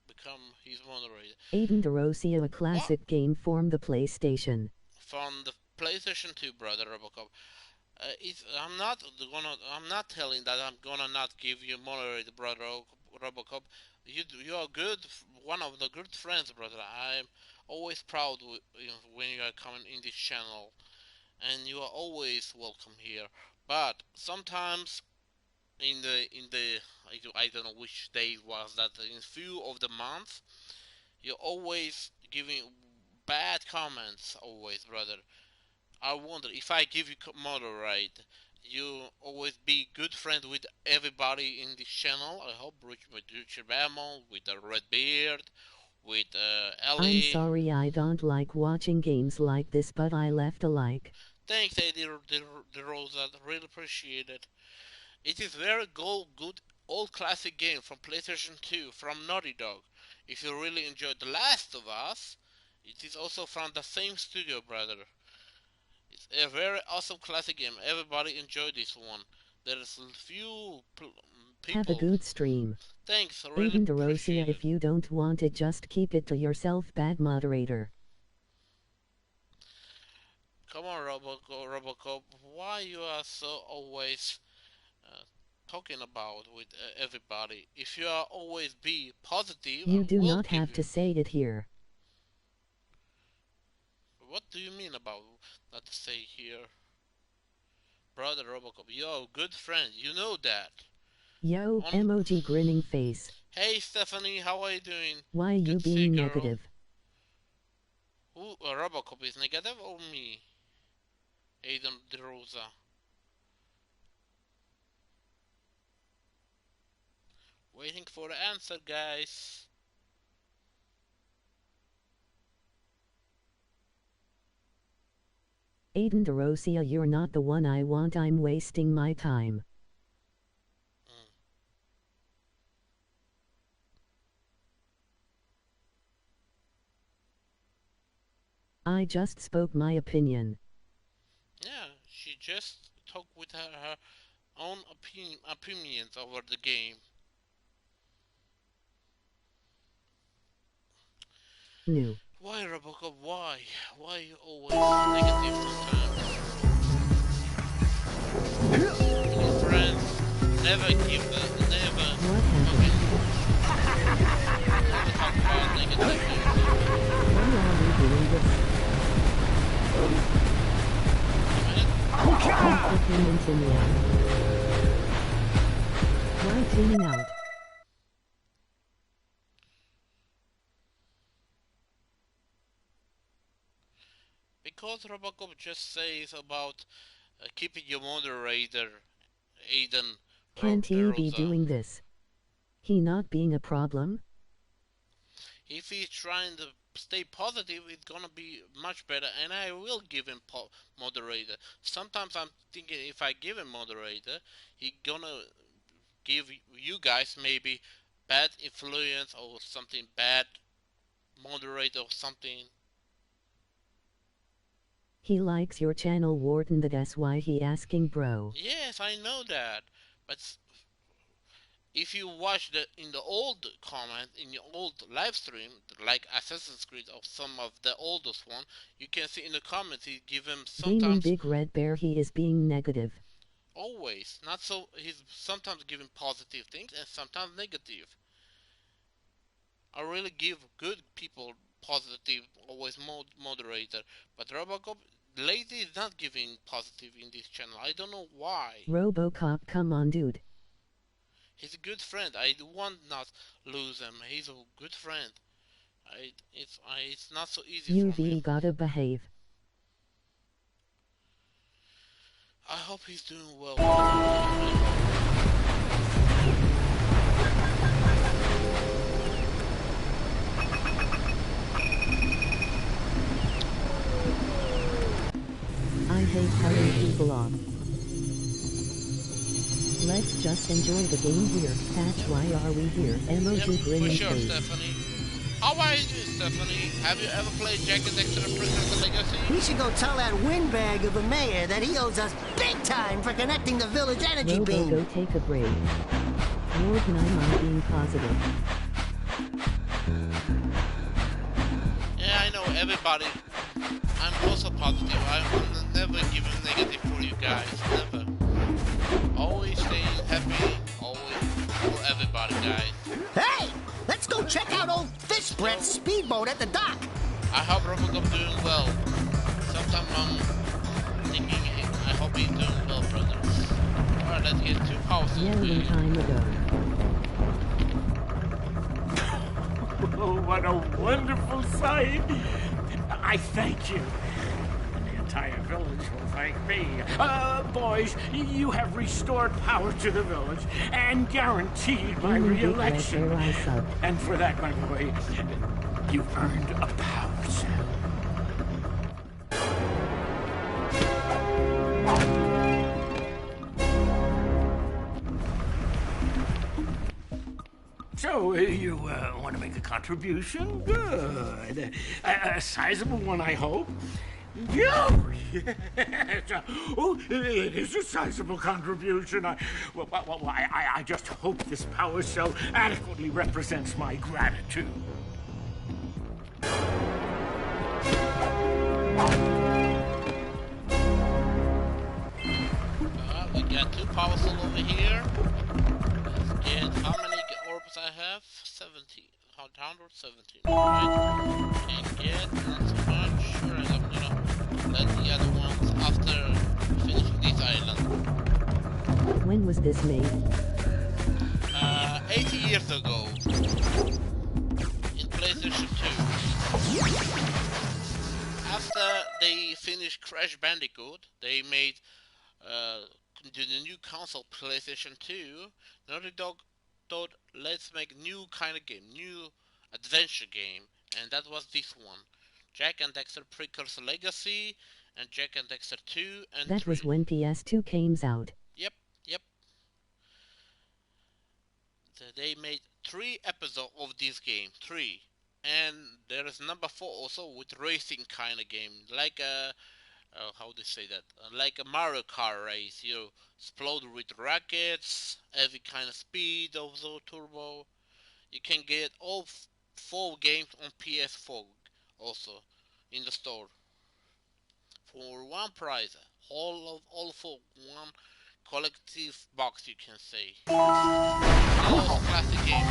become his moderator. Aiden DeRosia, a classic game from the PlayStation. From the PlayStation 2, brother Robocop. I'm not telling that I'm gonna not give you moderator, brother Robocop. You are good, one of the good friends, brother. I'm always proud when you are coming in this channel, and you are always welcome here. But sometimes in the I don't know which day was that, in few of the months, you're always giving bad comments, always, brother. I wonder if I give you moderate, you always be good friend with everybody in this channel. I hope with Richard Bamon, with the Red Beard, with Ellie. I'm sorry, I don't like watching games like this, but I left a like. Thanks, Eddie the Rosa. Really appreciate it. It is very good old classic game from PlayStation 2 from Naughty Dog. If you really enjoyed The Last of Us, it is also from the same studio, brother. It's a very awesome classic game. Everybody enjoyed this one. There's few people. Have a good stream. Thanks, I really Aiden appreciate DeRosia, it. if you don't want it, just keep it to yourself, bad moderator. Come on, Robocop. Why you are so always talking about with everybody. If you are always be positive, You do will not give have to say it here. What do you mean about not to say here? Brother Robocop, yo, good friend, you know that. Yo, emoji grinning face. Hey Stephanie, how are you doing? Why Good you to see being girl. negative? Who, Robocop is negative or me? Adam DeRosa. Waiting for the answer, guys. Aiden DeRosia, you're not the one I want. I'm wasting my time. I just spoke my opinion. Yeah, she just talked with her own opinions over the game. New. Why, Robocop? Why? Why you always negative sometimes? Your friends never give the never. What happened? Never talk about negative things. Why are we doing this? Fucking tuning out. Why tuning out? Because Robocop just says about keeping your moderator, Aiden. Can't he be doing this? He not being a problem? If he's trying to stay positive, it's gonna be much better, and I will give him moderator. Sometimes I'm thinking if I give him moderator, he gonna give you guys maybe bad influence or something bad moderator or something. He likes your channel, Warden. That's why he asking, bro. Yes, I know that, but if you watch in the old comment, in your old live stream, like Assassin's Creed or some of the oldest one, you can see in the comments he give him Gaming sometimes Big Red Bear, he is being negative. always not so. He's sometimes giving positive things and sometimes negative. I really give good people positive, always moderator, but Robocop lately is not giving positive in this channel. I don't know why. Robocop, come on, dude. He's a good friend. I want not lose him. He's a good friend. It's not so easy for me. You gotta behave. I hope he's doing well. I hate cutting people off. Let's just enjoy the game here. Patch, why are we here? Emoji grinning for sure, face. Stephanie. How are you doing, Stephanie? Have you ever played Jak and Dexter the Precursor Legacy? We should go tell that windbag of a mayor that he owes us big time for connecting the village energy beam. Go take a break. Warden, I'm being positive. Yeah, I know, everybody. I'm also positive. I'm never giving negative for you guys. Never. Always staying happy. Always for everybody, guys. Hey! Let's go check out old Fish Brett's speedboat at the dock. I hope Robocop doing well. Sometimes I'm thinking, I hope he's doing well, brothers. Alright, let's get to houses. Yeah, long time ago. Oh, what a wonderful sight. I thank you. The entire village will thank me. Boys, you have restored power to the village and guaranteed my re-election. And for that, my boy, you've earned a power cell. So, you want to make a contribution? Good. A sizable one, I hope. Yeah. Oh, it is a sizable contribution. I just hope this power cell adequately represents my gratitude. We got 2 power cell over here. Let's get how many orbs I have? 70. 117. Right? Can get not so much. Alright, I'm gonna let the other ones after finishing this island. When was this made? 80 years ago. In PlayStation 2. After they finished Crash Bandicoot, they made the new console PlayStation 2. Naughty Dog thought, let's make new kind of game, new adventure game, and that was this one. Jak and Dexter Precursor Legacy, and Jak and Dexter 2 and That 3. was when PS2 came out. Yep. They made 3 episodes of this game, 3. And there is number 4 also with racing kind of game, like a how do you say that? Like a Mario Kart race, you explode with rockets, every kind of speed, also turbo. You can get all 4 games on PS4 also in the store for one price. All for one collective box, you can say. All classic games,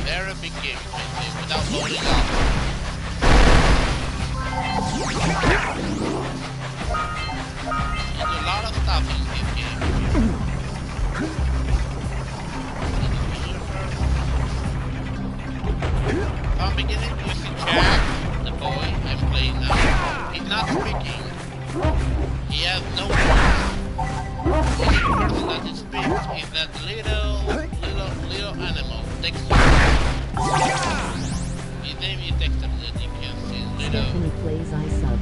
very big game, you can say, without loading up. There's a lot of stuff in this game. From beginning, you see Jak, the boy I'm playing now. He's not speaking. He has no voice. The only person that he speaks is that little animal, Dexter. His name is Dexter, as you can see. Stephanie plays I Suck.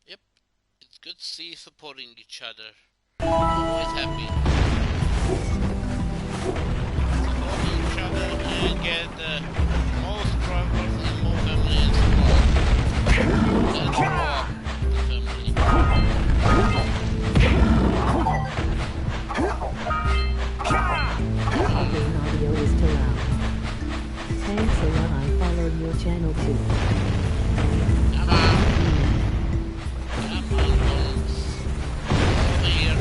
Yep, it's good to see supporting each other. Always happy. Supporting each other and get the most progress and more family and support. And grow up the family. Game audio is too loud. Thanks a lot, I followed your channel too. Come on, folks. Over here.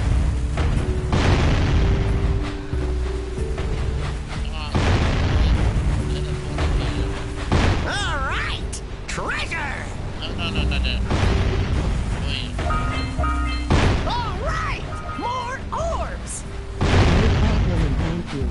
Come on. All right, treasure. No. Over here. All right, more orbs. No problem and thank you.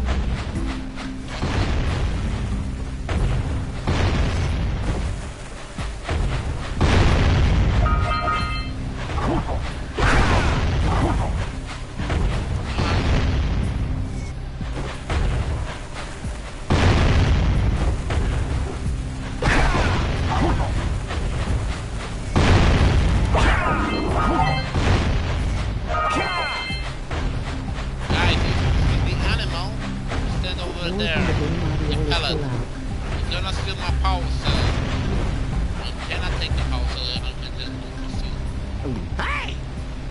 Guys, this is the animal. Stand over there. The pellet. He's gonna steal my power cell. I cannot take the power cell if I can just proceed. Hey,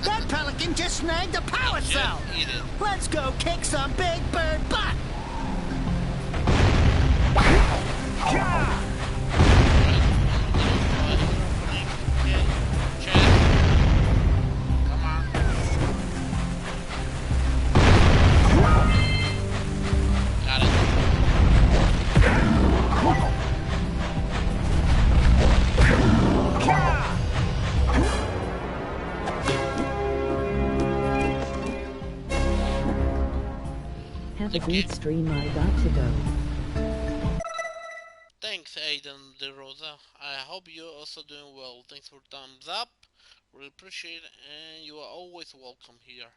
that pelican just snagged a power cell. Eat it. Let's go kick some big bird butt. Come on. Got it. Have a good stream, I got to go. Thanks, Aiden De Rosa. I hope you're also doing well. Thanks for thumbs up. Really appreciate it, and you are always welcome here.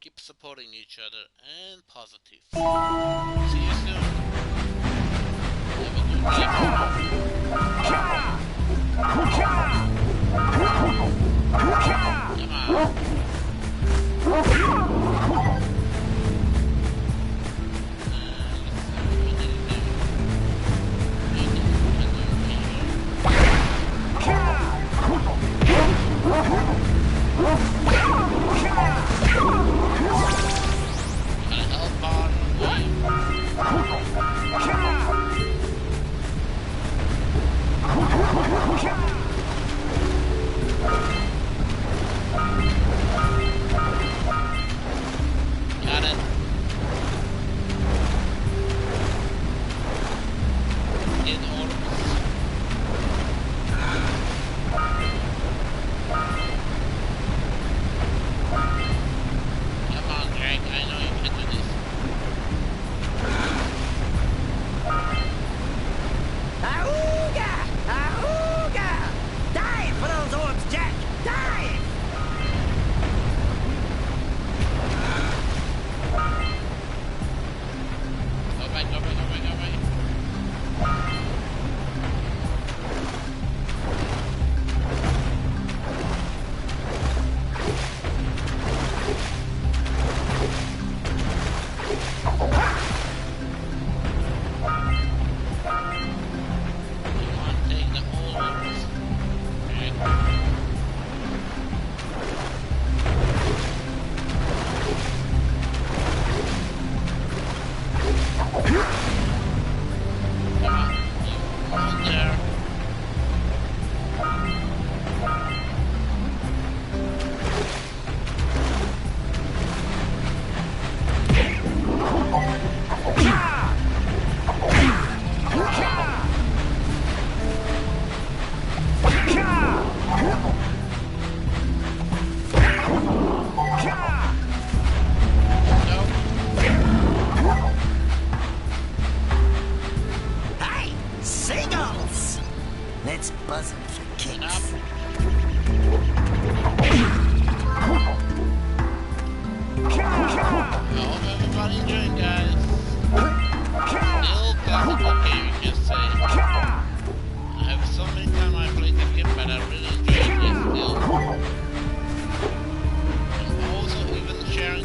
Keep supporting each other and positive. See you soon. Have a good night. Come on.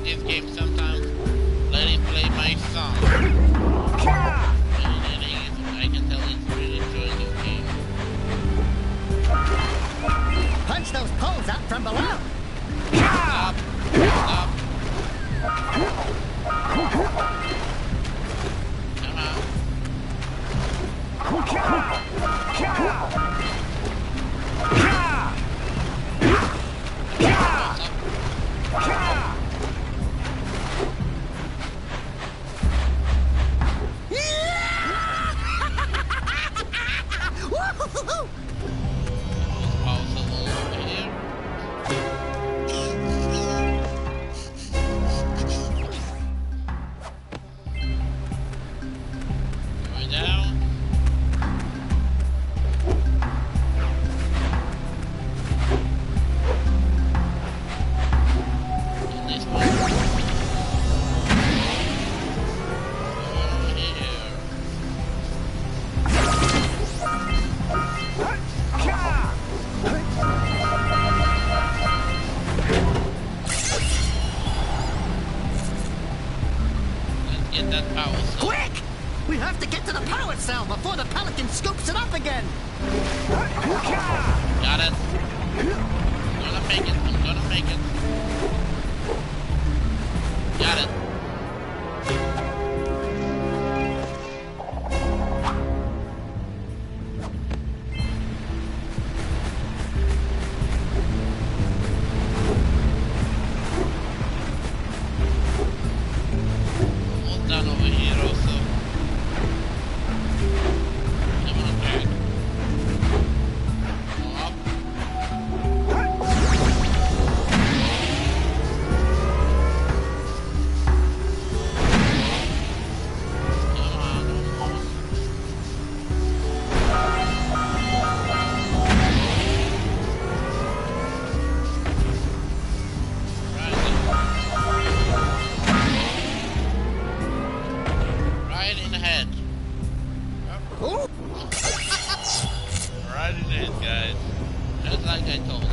this game sometimes. Let him play my song. And I can tell he's really enjoying this game. Punch those poles out from below. Stop. Stop. Come on. Quick! We have to get to the power cell before the Pelican scoops it up again. Got it. I'm gonna make it. I'm gonna make it. Got it. Almost done over here also. Come on, Jack. Go up. Come on, almost. Right in the head. Right in the head, guys. Just like I told it.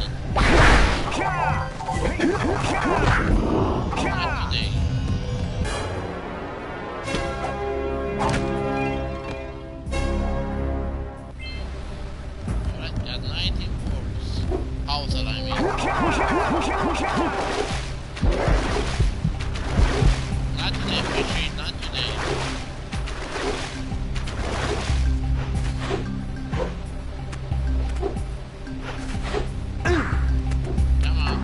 Not today. Alright, got 19 orbs. Outside, I mean. Not today, Fishy, not today. Come on.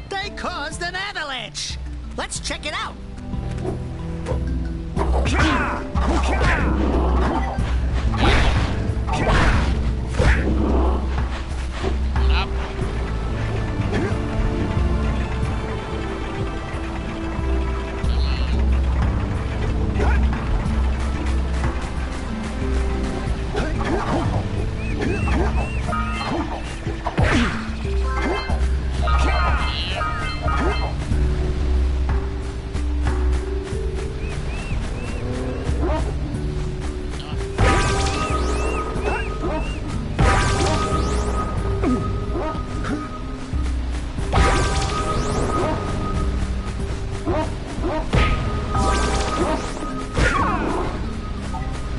They caused an avalanche. Let's check it out. Up.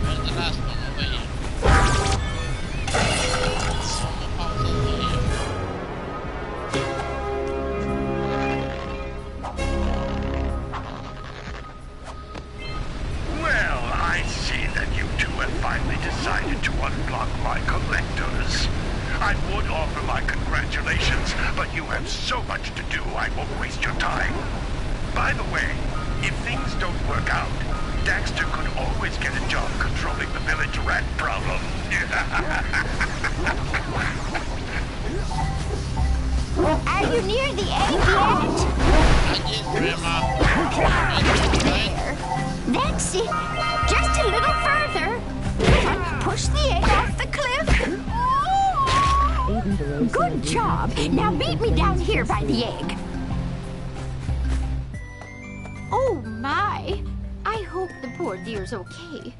Where's the last one over here? Almost over here. Well, I see that you two have finally decided to unblock my collectors. I would offer my congratulations, but you have so much to do, I won't waste your time. By the way, if things don't work out, Dexter could always get a job controlling the village rat problem. you near the egg yet? There. That's it. Just a little further. Push the egg off the cliff. Good job. Now meet me down here by the egg. Oh my. I hope the poor dear's okay.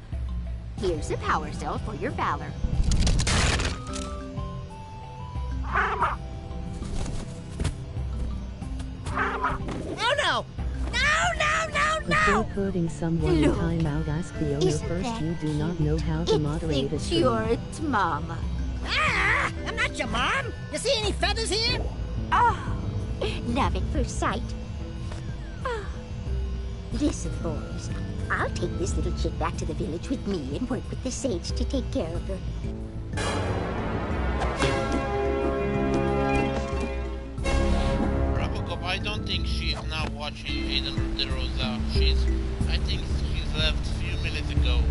Here's a power cell for your valor. Oh no! Before putting someone in timeout, ask the owner first. You do not know how to moderate a stream. You're its mama. Ah! I'm not your mom! You see any feathers here? Oh, love at first sight. Oh. Listen, boys. I'll take this little chick back to the village with me and work with the sage to take care of her. I don't think she's now watching Aiden De Rosa. I think she's left a few minutes ago.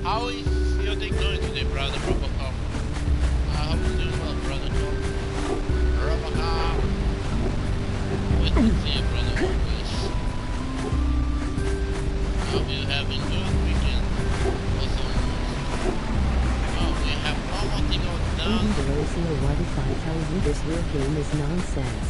How is your day going today, brother Robocop? I hope you're doing well, brother Robocop. Good to see you, brother, always. Hope you have a good weekend. Awesome. Oh, we have one more thing on down. Aiden De Rosa, what if I tell you this real game is nonsense?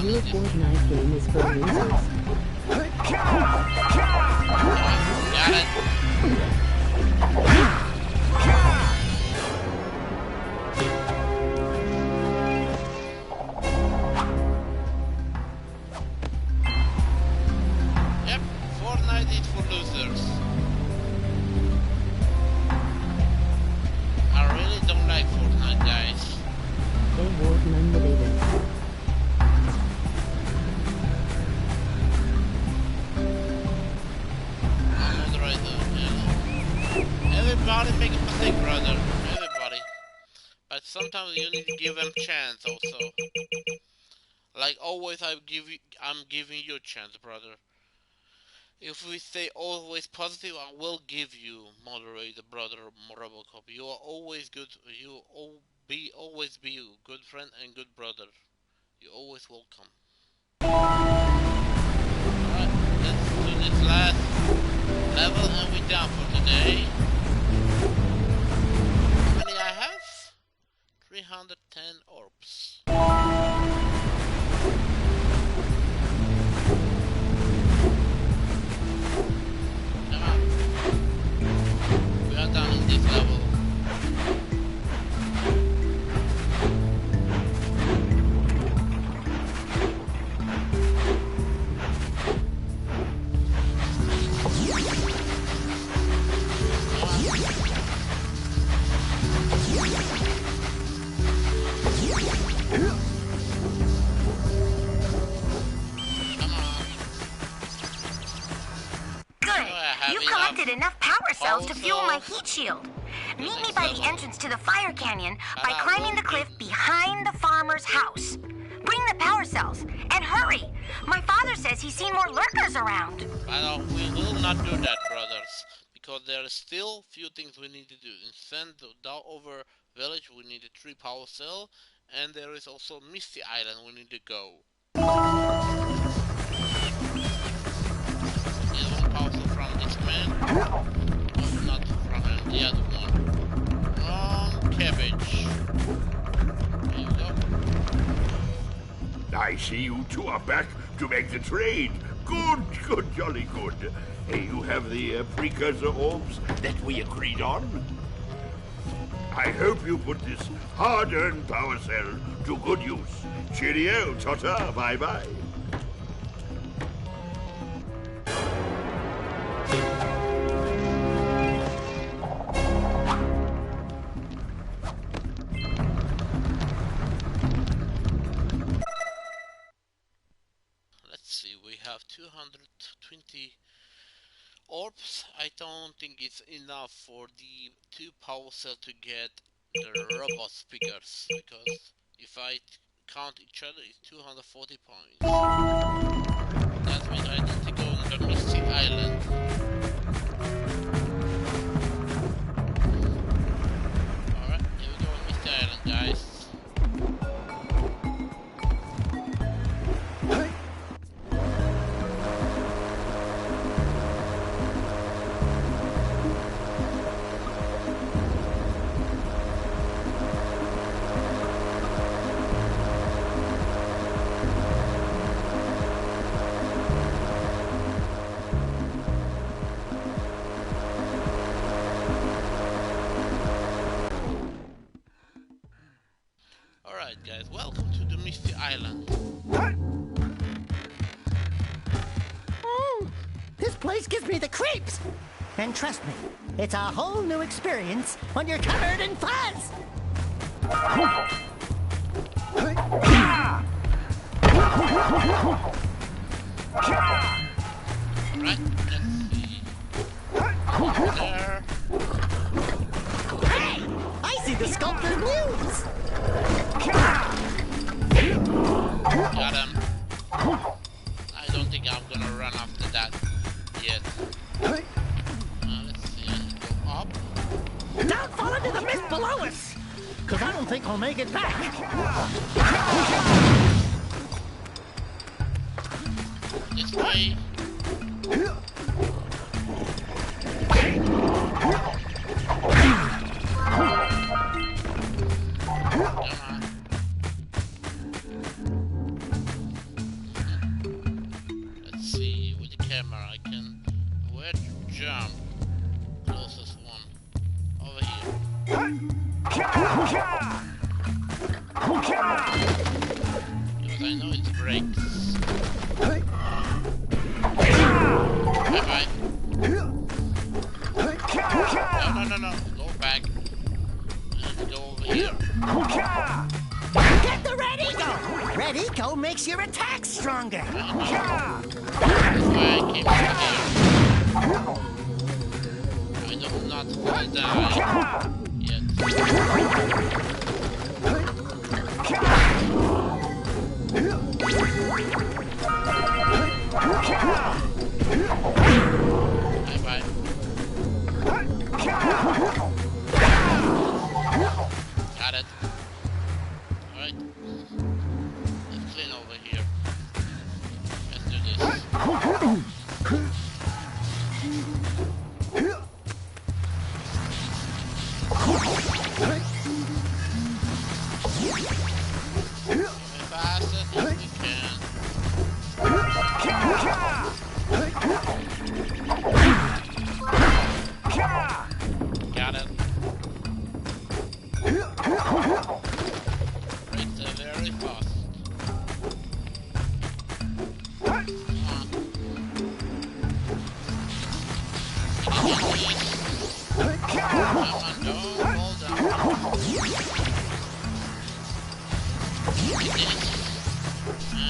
Your Fortnite game is for losers. Got it. Yep, Fortnite is for losers. I really don't like Fortnite, guys. They won't nominate it. Everybody make a mistake, brother. Everybody. But sometimes you need to give them chance also. Like always, I'm giving you a chance, brother. If we stay always positive, I will give you moderator, brother Robocop. You are always good. You always be a good friend and good brother. You're always welcome. Alright, let's do this last level and we're done for today. How many I have? 310 orbs. Come on. We are done in this level. You collected enough power cells to fuel my heat shield. Meet me by the entrance to the fire canyon by climbing the cliff behind the farmer's house. Bring the power cells, and hurry! My father says he's seen more lurkers around. We will not do that, brothers, because there are still few things we need to do. In Sandover village, we need a 3 power cell, and there is also Misty Island we need to go. There's 1 power cell from this man. Oh, not from him, the other one. Wrong cabbage. There you go. I see you two are back to make the trade. Good, jolly good. Hey, you have the precursor orbs that we agreed on? I hope you put this hard-earned power cell to good use. Cheerio, ta-ta, bye-bye. 220 orbs. I don't think it's enough for the 2 power cell to get the robot speakers, because if I count each other, it's 240 points. That means I need to go on the Misty Island. Alright, here we go on Misty Island, guys. Alright guys, welcome to the Misty Island. This place gives me the creeps! And trust me, it's a whole new experience when you're covered in fuzz! Right, let's see. There. Hey! I see the sculptor's muse! Got him. I don't think I'm gonna run after that yet. Let's see, I need to go up. Don't fall into the mist below us! Cause I don't think we'll make it back! This way. Let's see, with the camera I can... Where to jump? Closest one. Over here. Because I know it breaks. Bye-bye. No. Go back. And go over here. Get the Red Eco! Red Eco makes your attack stronger! That's why I came over here. I do not want to die yet. Bye-bye. Got it. Alright. Let's clean over here. Let's do this. Going fast as we can. Got it. Brakes are very fast. Come on, don't fall down.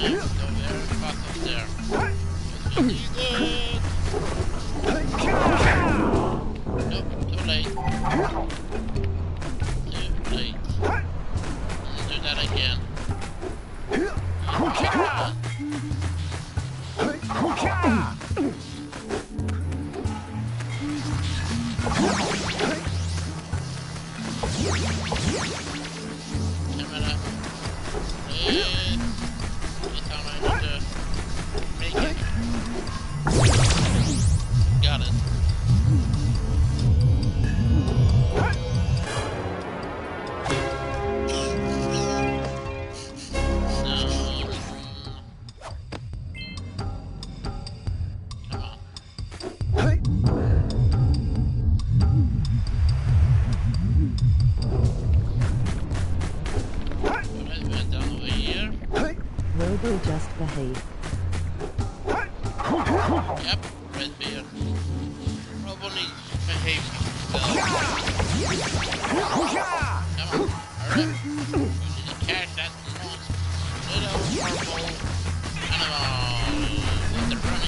And go very fast up there. Yes, we need it. Nope, too late. Too late. Do that again. Camera. This time I need to make it. Got it. Come on. Alright, we're down over here. Robo just behave. Yep, red beard. Robo needs to behave himself. Come on, hurry. We need to catch that little purple animal. With the running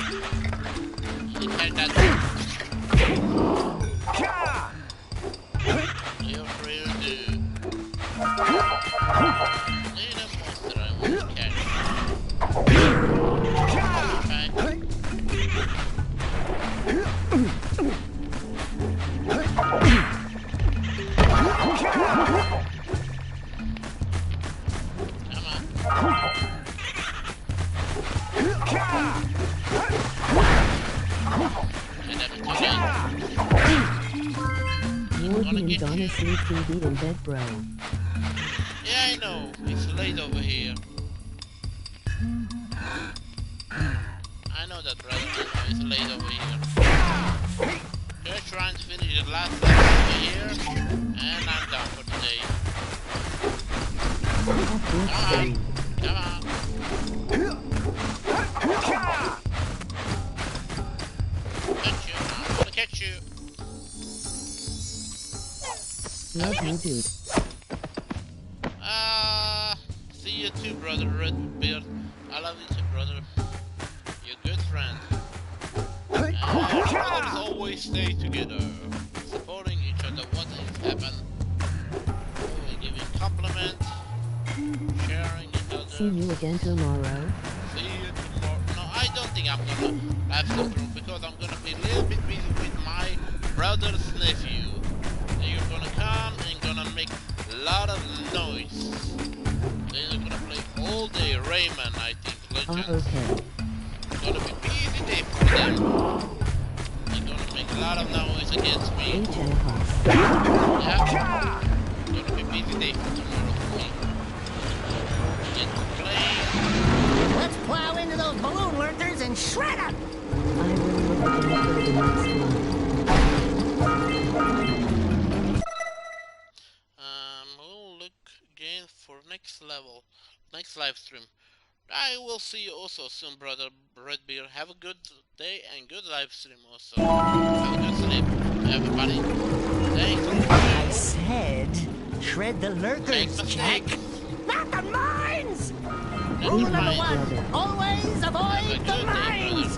You can that. You're free to do. Need a monster I want to catch. Morgan and Donna sleep TV in bed, bro. Yeah, I know. It's late over here. I know that, brother. I know it's late over here. Just trying to finish the last level over here, and I'm done for today. Come on. Come on. Catch you. I'm gonna catch you. Love you, dude. See you too, brother Redbeard. I love you too, brother. You're a good friend. And brothers always stay together, supporting each other what things happen. Always giving compliments, sharing each other. See you again tomorrow. See you tomorrow. No, I don't think I'm gonna have some room because I'm gonna be a little bit busy with my brother's nephew. They're gonna come and gonna make a lot of noise. They're gonna play all day Rayman, I think. Legends. Okay. It's gonna be busy day for them. They're gonna make a lot of noise against me. Yeah. It's gonna be busy day for tomorrow for me. Get to play. Let's plow into those balloon lurkers and shred them! I will look again for the next one. We'll look again for next level, next live stream. I will see you also soon, brother Redbeard. Have a good day and good live stream also. Have a good sleep, everybody. Thanks for watching. I said, shred the lurkers, Jack. Not the mines! Rule number one, always avoid the mines!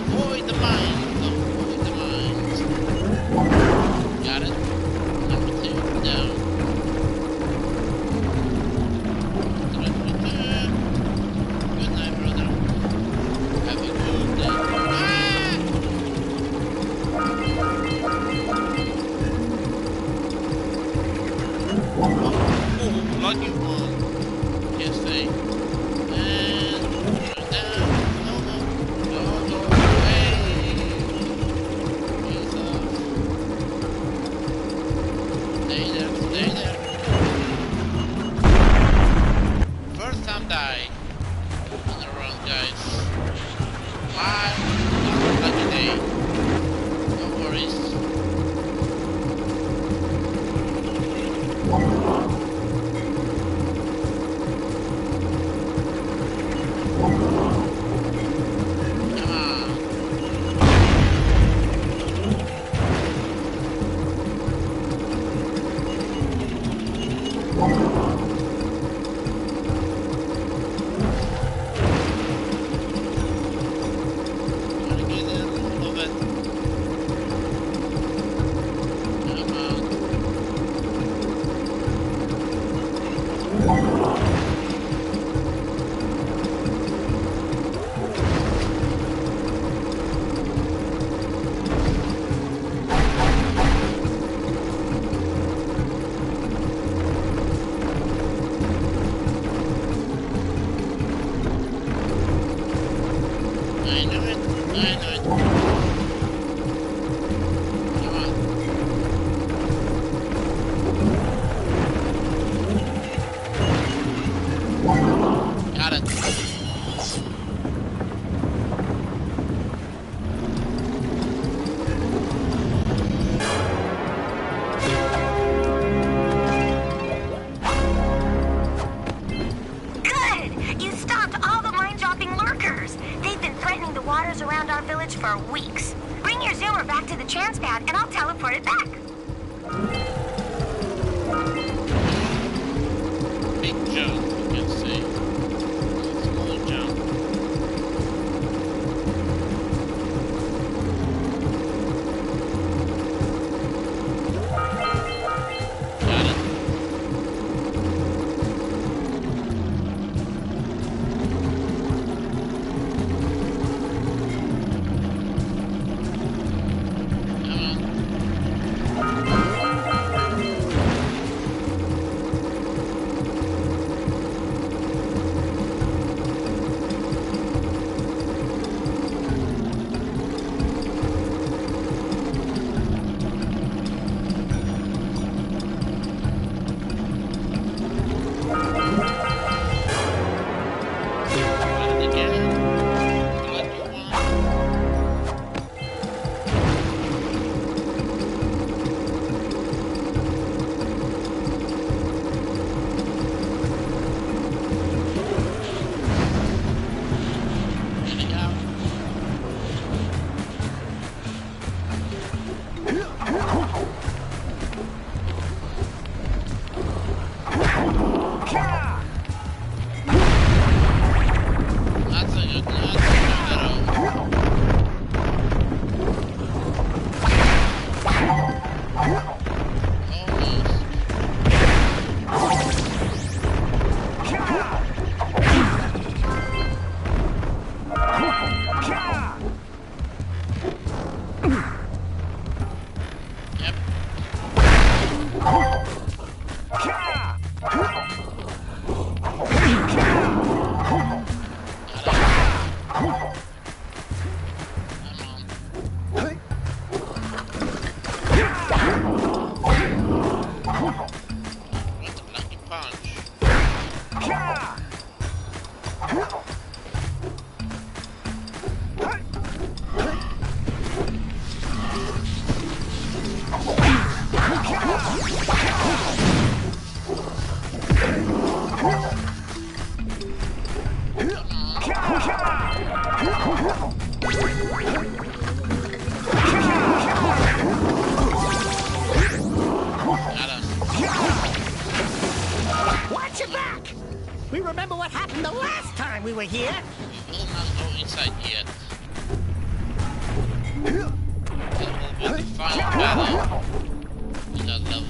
Avoid the mines. Avoid the mines. Got it? Number 2, down. Good night, brother. Have a good day. Oh, lucky one. Yes, they. And down. No, go away. Jesus. Stay there, stay there. First time die. On the run, guys. Bye. Lucky day. No worries. for weeks. Bring your zoomer back to the transpad and I'll teleport it back. Big jump, you can see. you back! We remember what happened the last time we were here. We will not go inside yet. That will be the final battle in that level.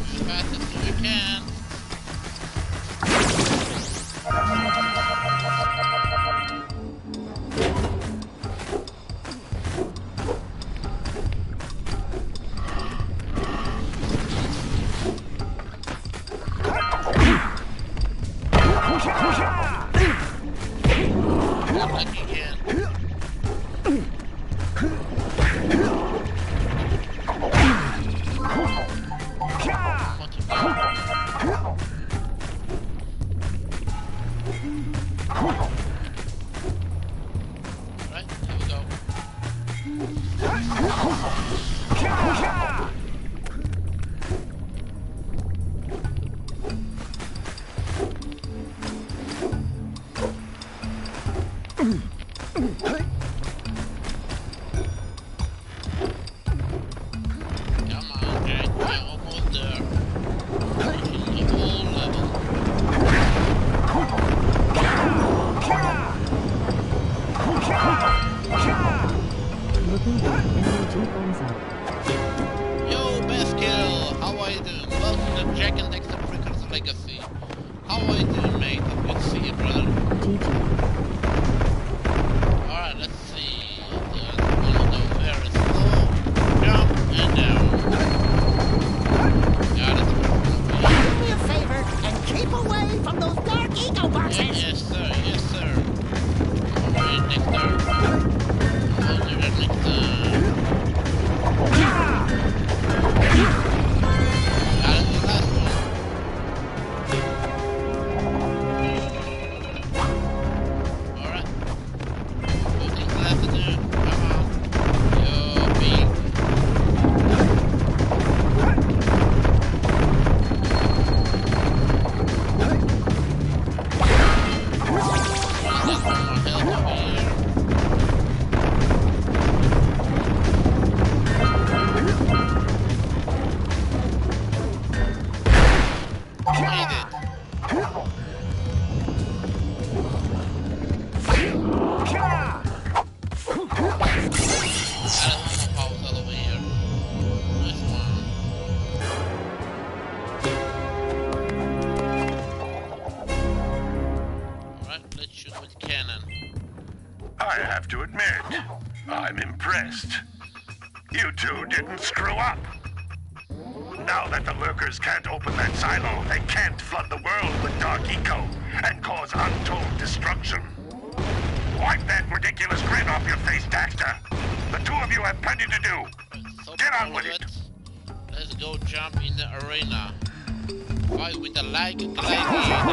As fast as we can. Yo, Baskill, how are you doing? Welcome to Jack and Dexter Precursor Legacy. How are you doing, mate? Good to see you, brother. Alright, let's see. There's one of those very slow. Jump and down. Got it. Do me a favor and keep away from those dark eco boxes. Yes, sir. Yes, sir. Alright, Dexter. I have to admit, I'm impressed. You two didn't screw up. Now that the lurkers can't open that silo, they can't flood the world with dark eco and cause untold destruction. Wipe that ridiculous grin off your face, Dexter. The two of you have plenty to do. Get on with it. Let's go jump in the arena. Fight with the gladiators,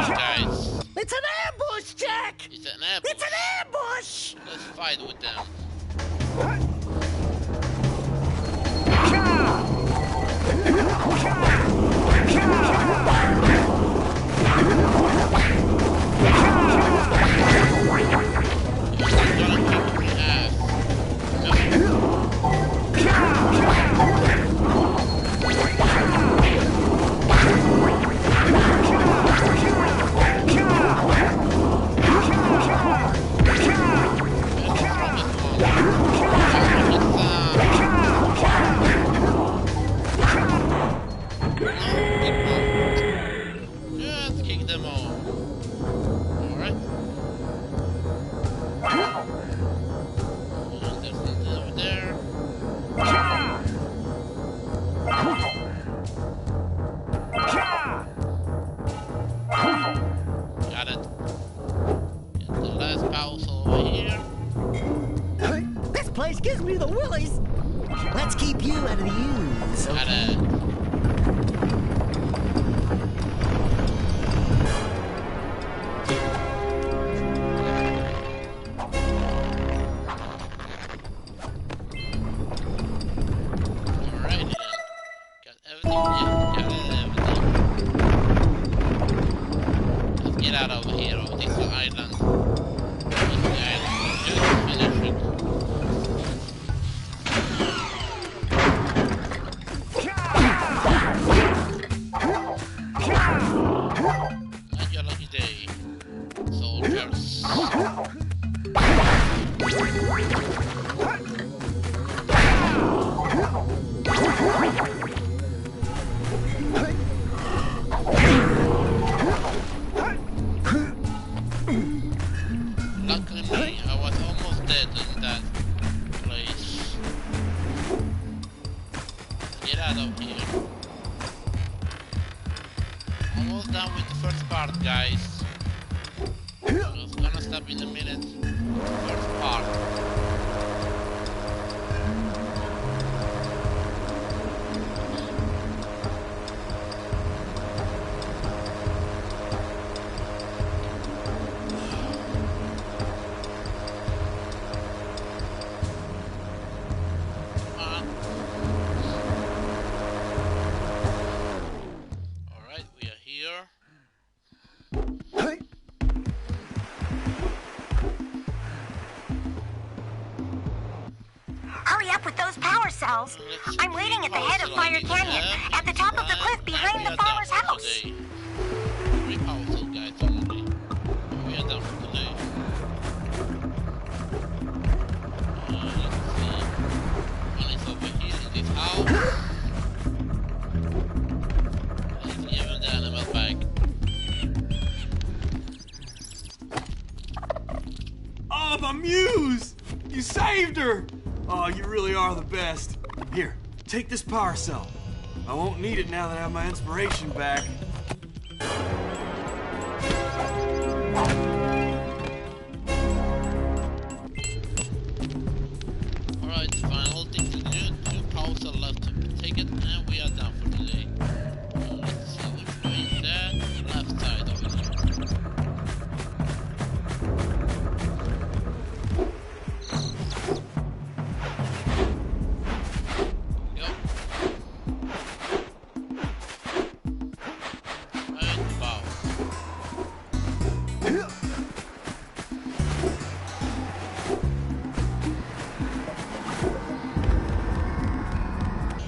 guys. It's an ambush, Jack! It's an ambush. It's an ambush! Let's fight with them. Gives me the willies. Let's keep you out of the ooze. Okay? Alrighty then. Got everything. Yeah, got everything. here on this island. On the island, we just finished it. Not your lucky day, soldiers. Luckily me, I was almost dead in that place. Get out of here. Almost done with the first part, guys. I was gonna stop in a minute. First part. Alright, we are here. Hurry up with those power cells. I'm waiting at the head of Fire Canyon, at the top of the cliff behind the farmer's house. Three power cell guys only. We are done for today. Let's see. One is over here in this house. Let's give him the animal back. Oh, my muse! You saved her! Oh, you really are the best. Here, take this power cell. I won't need it now that I have my inspiration back. Alright, final thing to do. 2 power cell left. Take it and we are done for today. Let's see which way is that. Left side of it.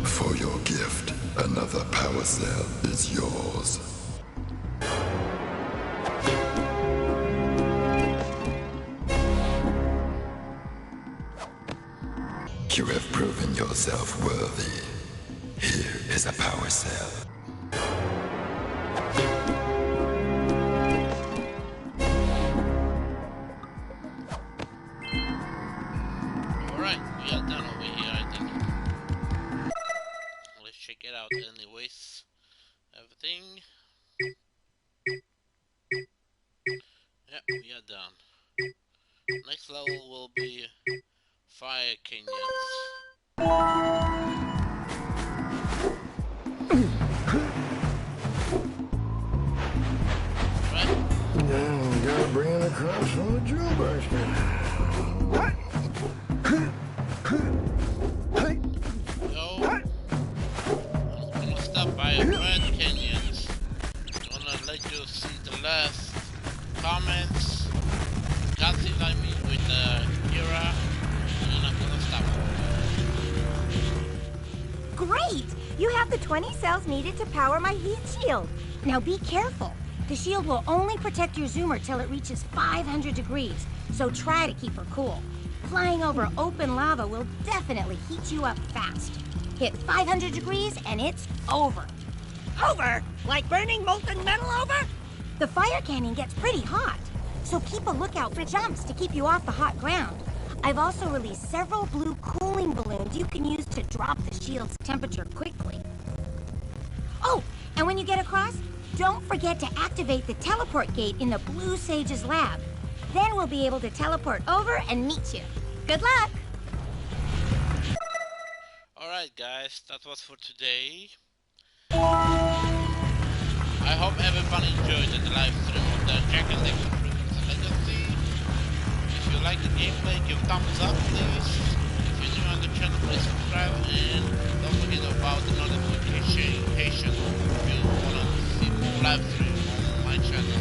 For your gift, another power cell is yours. You have proven yourself worthy. Here is a power cell. Alright, we are done over here, I think. Let's check it out anyways. Everything. Yep, we are done. Next level will be Fire Canyons. Right? Now we gotta bring it across from the drill basket. Yo, I'm gonna stop by Red Canyons. Gonna let you see the last comments. Cutscene I mean with Kira, and I'm gonna stop. Great! You have the 20 cells needed to power my heat shield. Now be careful. The shield will only protect your zoomer till it reaches 500 degrees, so try to keep her cool. Flying over open lava will definitely heat you up fast. Hit 500 degrees and it's over. Over? Like burning molten metal over? The fire canyon gets pretty hot, so keep a lookout for jumps to keep you off the hot ground. I've also released several blue cooling balloons you can use to drop the shield's temperature quickly. Oh, and when you get across, don't forget to activate the teleport gate in the Blue Sage's lab. Then we'll be able to teleport over and meet you. Good luck! Alright guys, that was for today. I hope everybody enjoyed the live stream of the Jack and Dexter Precursor Legacy. If you like the gameplay, give thumbs up please. If you're new on the channel, please subscribe and don't forget about the notification if you want to see more live streams on my channel.